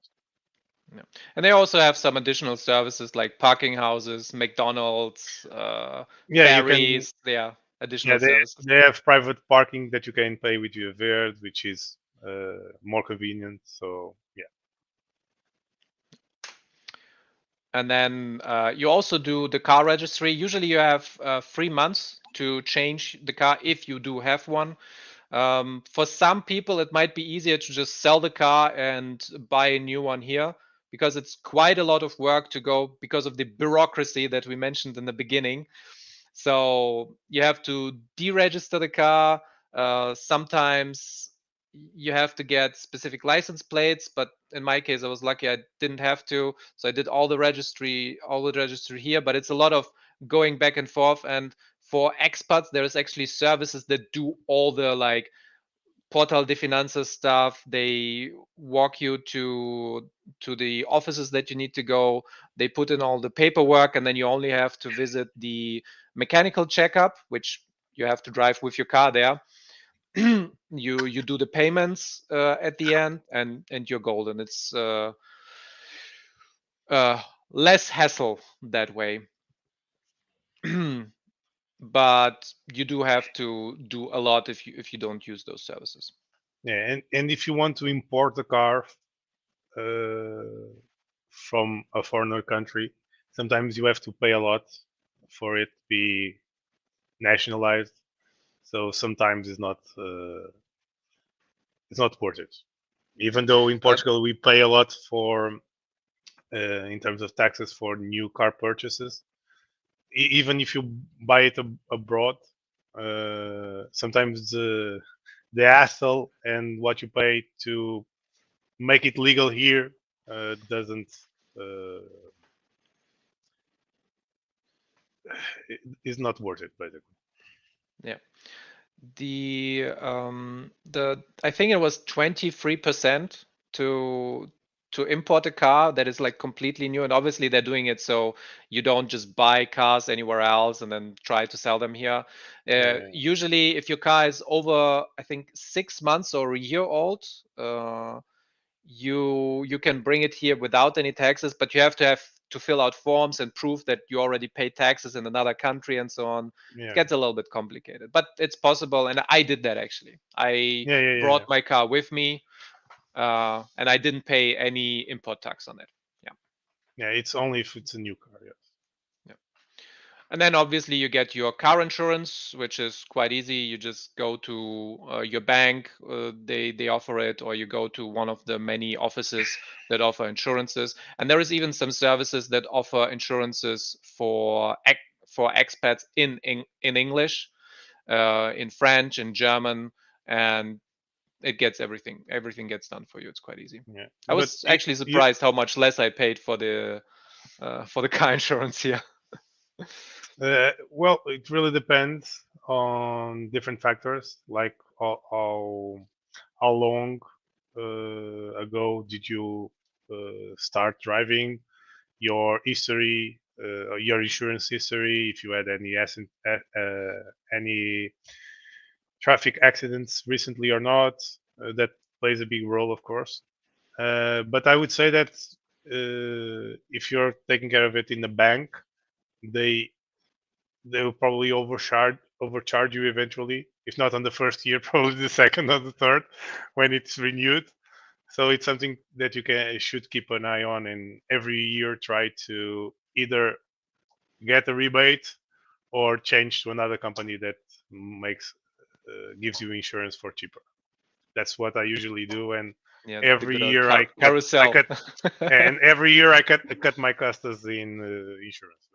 Yeah. And they also have some additional services like parking houses, McDonald's, Yeah, you can. ferries. They are additional Yeah, services. they have private parking that you can pay with your Verde, which is more convenient. So yeah, And then you also do the car registry. Usually you have 3 months to change the car if you do have one. For some people, it might be easier to just sell the car and buy a new one here because it's quite a lot of work to go because of the bureaucracy that we mentioned in the beginning. So you have to deregister the car. Sometimes you have to get specific license plates, but in my case, I was lucky I didn't have to. So I did all the registry here, but it's a lot of going back and forth. And for expats, there's actually services that do all the like Portal de Finanzas stuff. They walk you to the offices that you need to go. They put in all the paperwork, and then you only have to visit the mechanical checkup, which you have to drive with your car there. You do the payments at the end, and you're golden. It's uh, less hassle that way. But you do have to do a lot if you don't use those services. yeah, and if you want to import a car uh, from a foreign country, sometimes you have to pay a lot for it to be nationalized. So sometimes it's not worth it. Even though in But Portugal we pay a lot for, in terms of taxes for new car purchases, even if you buy it abroad, sometimes the hassle and what you pay to make it legal here doesn't. is not worth it, basically. Yeah. The I think it was 23% to import a car that is like completely new, and obviously they're doing it so you don't just buy cars anywhere else and then try to sell them here. Usually, if your car is over, I think 6 months or a year old, you can bring it here without any taxes, but you have to fill out forms and prove that you already paid taxes in another country and so on. It gets a little bit complicated, but it's possible, and I did that actually. I brought my car with me, and I didn't pay any import tax on it. Yeah, it's only if it's a new car. Yes. And then obviously you get your car insurance, which is quite easy. You just go to your bank, they offer it, or you go to one of the many offices that offer insurances. And there is even some services that offer insurances for expats in English, in French, in German, and it gets everything. Everything gets done for you. It's quite easy. Yeah. I was actually surprised how much less I paid for the car insurance here. Well, it really depends on different factors, like how long ago did you start driving, your history, your insurance history, if you had any traffic accidents recently or not. That plays a big role, of course. But I would say that if you're taking care of it in the bank, they they will probably overcharge you eventually. If not on the first year, probably the second or the third when it's renewed. So it's something that you should keep an eye on, and every year try to either get a rebate or change to another company that makes gives you insurance for cheaper. That's what I usually do, and Yeah, the every good old year I carousel. cut, and every year I cut my costas in insurance.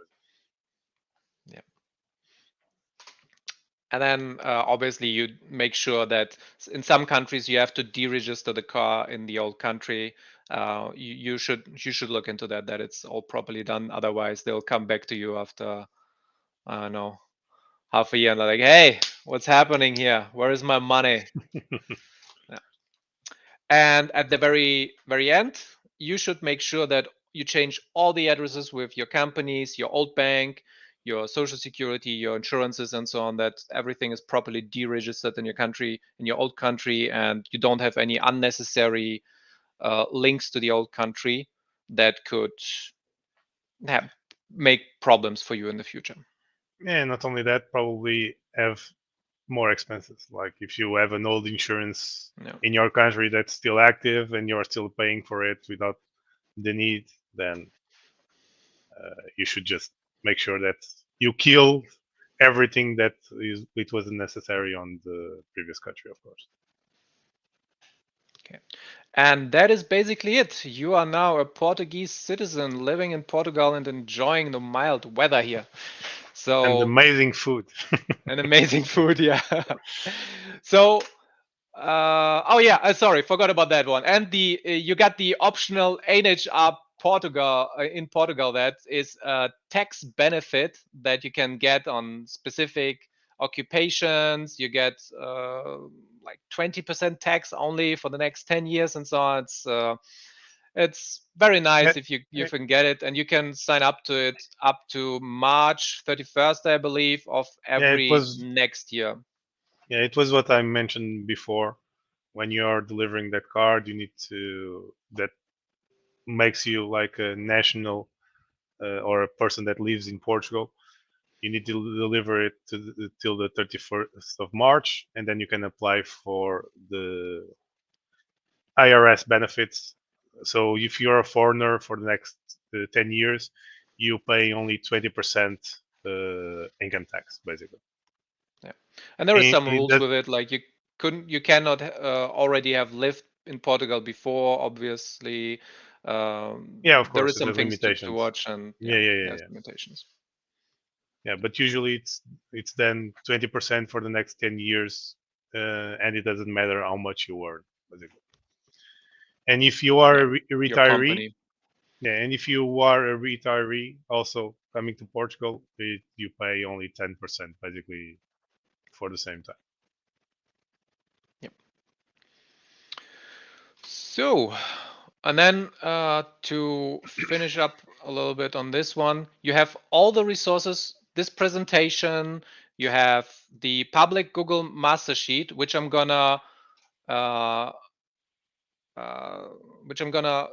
Yeah. And then obviously you make sure that in some countries you have to deregister the car in the old country. You should look into that it's all properly done. Otherwise, they'll come back to you after, I don't know, half a year and they're like, "Hey, what's happening here? Where is my money?" Yeah. And at the very end, you should make sure that you change all the addresses with your companies, your old bank, your social security, your insurances, and so on, that everything is properly deregistered in your country, in your old country, and you don't have any unnecessary links to the old country that could make problems for you in the future. And not only that, probably have more expenses. Like if you have an old insurance in your country that's still active and you're still paying for it without the need, then you should just make sure that you kill everything that it wasn't necessary on the previous country, of course. Okay. And that is basically it. You are now a Portuguese citizen living in Portugal and enjoying the mild weather here. So and amazing food. and amazing food, yeah. So oh yeah, sorry, forgot about that one. And the you got the optional NHR Portugal in Portugal. That is a tax benefit that you can get on specific occupations. You get like 20% tax only for the next 10 years and so on. It's very nice if you can get it, and you can sign up to it up to March 31st, I believe, of every next year. Yeah, it was what I mentioned before. When you're delivering that card, you need to that makes you like a national or a person that lives in Portugal. You need to deliver it till the 31st of March, and then you can apply for the IRS benefits. So if you're a foreigner for the next 10 years, you pay only 20% income tax, basically. Yeah, and there are some rules with it, like you cannot already have lived in Portugal before, obviously. Yeah, of there course, is some there's things limitations. to watch, and yeah. limitations. Yeah, but usually it's then 20% for the next 10 years, and it doesn't matter how much you earn, basically. And if you are a retiree, Yeah, and if you are a retiree also coming to Portugal, you pay only 10% basically for the same time. Yep. So, and then to finish up a little bit on this one, you have all the resources, this presentation, you have the public Google master sheet, which I'm gonna uh,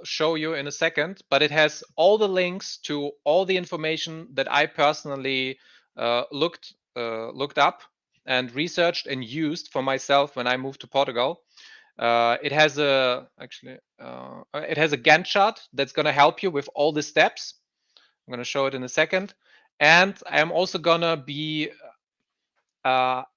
show you in a second, but it has all the links to all the information that I personally looked up and researched and used for myself when I moved to Portugal. It has a Gantt chart that's going to help you with all the steps. I'm going to show it in a second, and I'm also going to be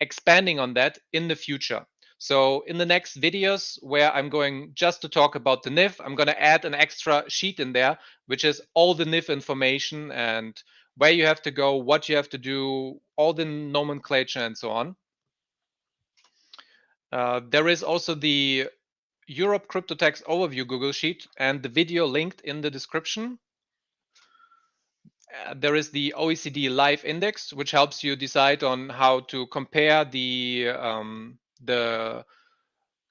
expanding on that in the future. So in the next videos where I'm going just to talk about the NIF, I'm going to add an extra sheet in there, which is all the NIF information and where you have to go, what you have to do, all the nomenclature and so on. There is also the Europe Crypto Tax Overview Google Sheet and the video linked in the description. There is the OECD Live Index, which helps you decide on how to compare the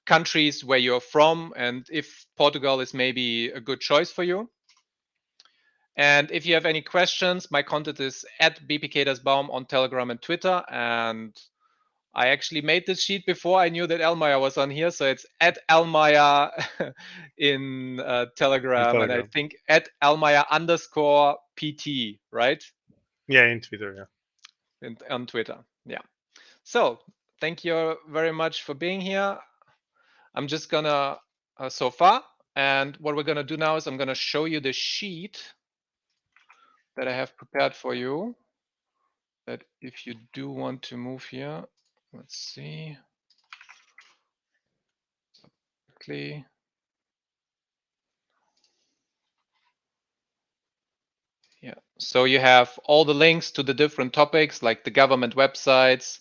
countries where you're from and if Portugal is maybe a good choice for you. And if you have any questions, my contact is at bpk-baum on Telegram and Twitter. And I actually made this sheet before I knew that Elmaya was on here. So it's at Elmaya in Telegram, and I think at Elmaya_PT, right? Yeah, in Twitter, yeah. On Twitter, yeah. So thank you very much for being here. I'm just gonna so far, and what we're gonna do now is I'm gonna show you the sheet that I have prepared for you. That if you do want to move here, let's see. Quickly. Yeah, so you have all the links to the different topics like the government websites,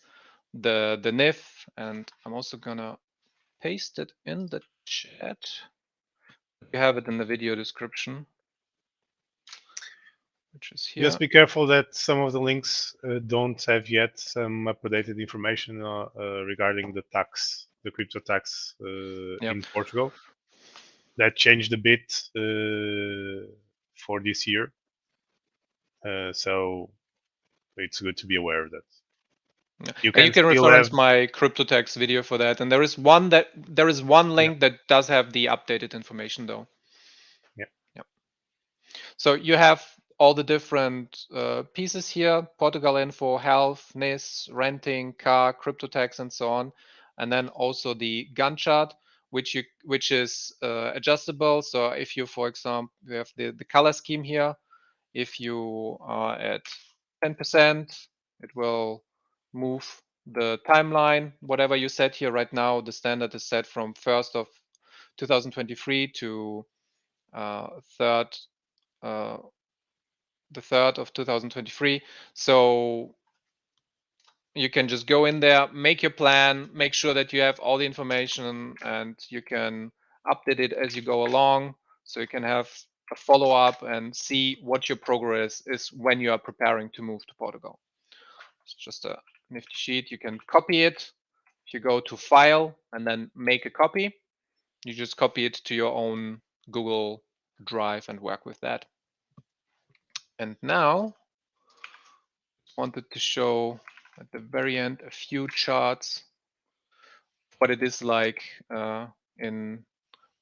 the NIF, and I'm also gonna paste it in the chat. You have it in the video description, which is here. Just be careful that some of the links don't have yet some updated information regarding the tax, the crypto tax in Portugal. That changed a bit for this year, so it's good to be aware of that. You can reference my crypto tax video for that, and there is one link that does have the updated information though. Yeah. So you have all the different pieces here: Portugal info, health, NIS, renting, car, crypto tax, and so on. And then also the Gantt chart, which is adjustable. So if you, for example, you have the color scheme here. If you are at 10%, it will move the timeline. Whatever you set here right now, the standard is set from 1st of 2023 to the 3rd of 2023. So you can just go in there, make your plan, make sure that you have all the information, and you can update it as you go along. So you can have a follow-up and see what your progress is when you are preparing to move to Portugal. It's just a nifty sheet. You can copy it. If you go to File and then make a copy, you just copy it to your own Google Drive and work with that. And now, I wanted to show at the very end a few charts, what it is like in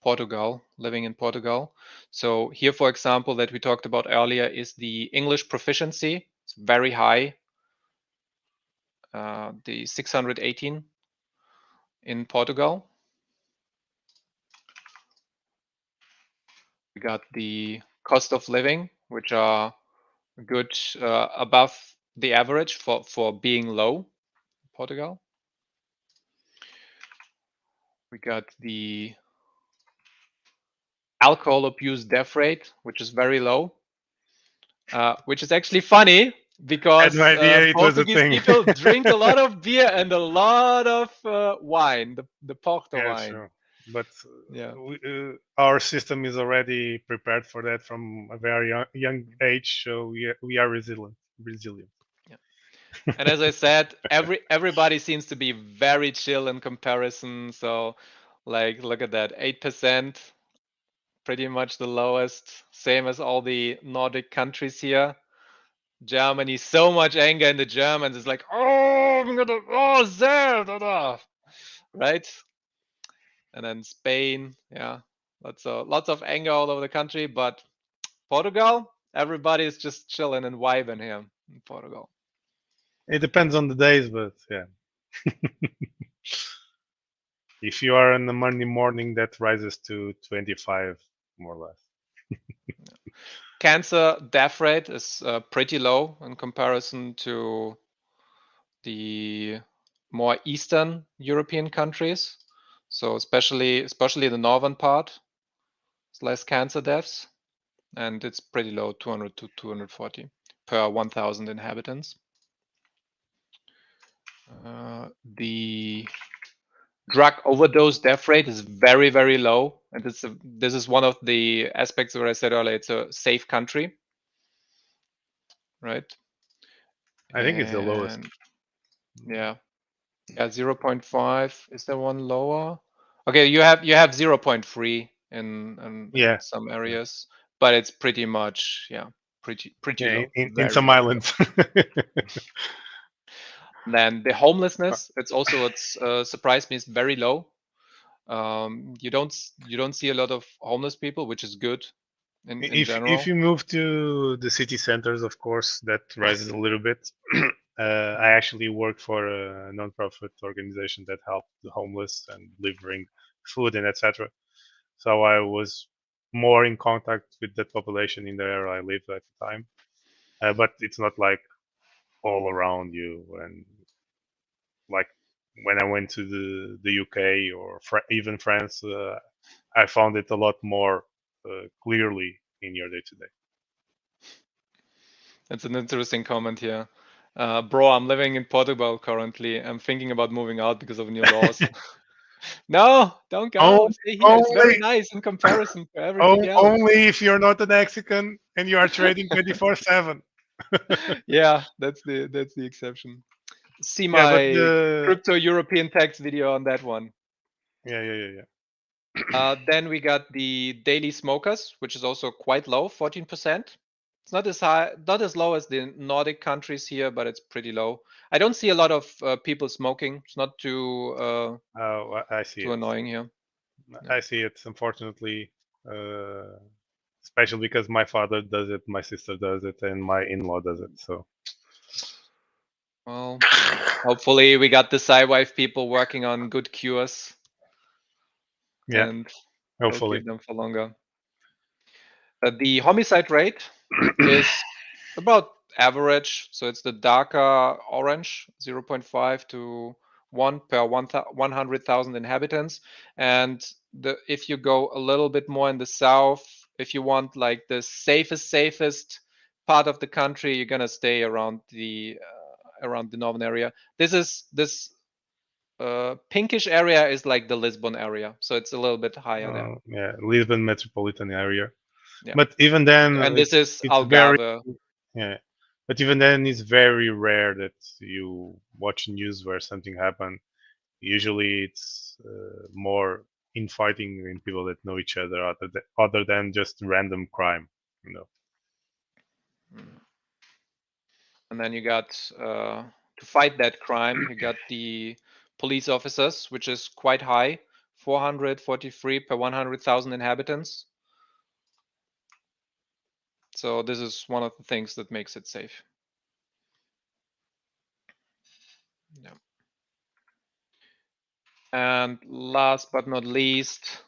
Portugal, living in Portugal. So here, for example, that we talked about earlier is the English proficiency. It's very high, the 618 in Portugal. We got the cost of living, which are good above the average for being low in Portugal. We got the alcohol abuse death rate, which is very low, which is actually funny because Portuguese people drink a lot of beer and a lot of wine, the Porto wine. Sure. but Yeah. our system is already prepared for that from a very young age, so we are resilient. Yeah. And as I said, everybody seems to be very chill in comparison. So, like, look at that, 8%, pretty much the lowest, same as all the Nordic countries here. Germany, so much anger in the Germans. It's like, oh, I'm gonna, oh, there, da, da. Right? And then Spain, yeah, lots of anger all over the country. But Portugal, everybody is just chilling and vibing here in Portugal. It depends on the days, but yeah. If you are on a Monday morning, that rises to 25, more or less. Cancer death rate is pretty low in comparison to the more Eastern European countries. So especially the northern part, it's less cancer deaths, and it's pretty low, 200 to 240 per 1,000 inhabitants. The drug overdose death rate is very, very low, and this is one of the aspects where I said earlier it's a safe country, right? I think it's the lowest. Yeah, 0.5. Is there one lower? Okay, you have 0.3 in some areas, but it's pretty much pretty low. In some islands. Then the homelessness, it's also what's surprised me, is very low. You don't see a lot of homeless people, which is good in general. If you move to the city centers, of course, that rises a little bit. I actually work for a non-profit organization that helped the homeless and delivering food and etc. So I was more in contact with that population in the area I lived at the time. But it's not like all around you, and like when I went to the UK or even France, I found it a lot more clearly in your day to day. That's an interesting comment here. Bro, I'm living in Portugal currently. I'm thinking about moving out because of new laws. No, don't go. Stay here. It's very nice in comparison to everything else. Only if you're not a Mexican and you are trading 24/7. Yeah, that's the exception. See my crypto European tax video on that one. Yeah. Then we got the daily smokers, which is also quite low, 14%. It's not as high, not as low as the Nordic countries here, but it's pretty low. I don't see a lot of people smoking. It's not too I see too annoying here. I see it, unfortunately, especially because my father does it, my sister does it, and my in-law does it. So, well, hopefully we got the SciWife people working on good cures. Yeah, and hopefully keep them for longer. The homicide rate is about average, so it's the darker orange, 0.5 to 1 per 100,000 inhabitants. And if you go a little bit more in the south, if you want like the safest part of the country, you're gonna stay around the northern area. This pinkish area is like the Lisbon area, so it's a little bit higher there. Yeah, Lisbon metropolitan area. Yeah. But even then, and this is Algarve. But even then, it's very rare that you watch news where something happened. Usually, it's more infighting in people that know each other, other than just random crime, you know. And then you got to fight that crime, you got the police officers, which is quite high, 443 per 100,000 inhabitants. So this is one of the things that makes it safe. Yeah. And last but not least,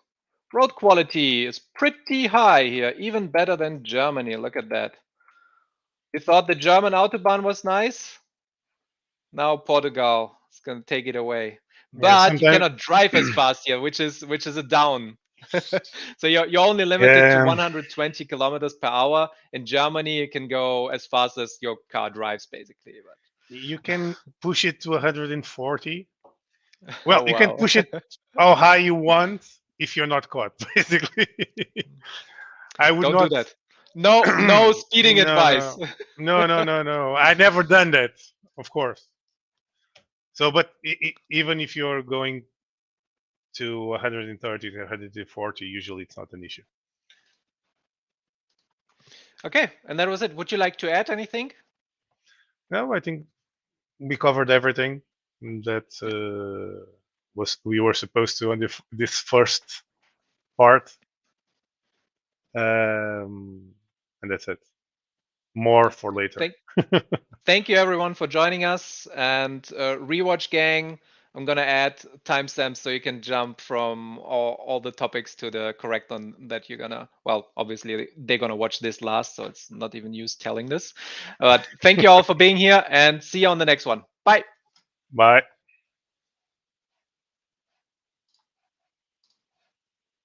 road quality is pretty high here, even better than Germany. Look at that. You thought the German Autobahn was nice? Now Portugal is going to take it away. But you cannot drive as fast here, which is a down. So you're only limited to 120 kilometers per hour. In Germany, you can go as fast as your car drives, basically. But you can push it to 140. Well, you can push it how high you want, if you're not caught, basically. I would Don't not do that. No speeding no, advice. no. I never done that, of course. So, but even if you're going to 130 to 140, usually it's not an issue. Okay, and that was it. Would you like to add anything? No, I think we covered everything that we were supposed to on this first part, and that's it. More for later. Thank you everyone for joining us, and rewatch gang. I'm gonna add timestamps so you can jump from all the topics to the correct one that you're gonna. Well, obviously they're gonna watch this last, so it's not even use telling this. But thank you all for being here, and see you on the next one. Bye. Bye.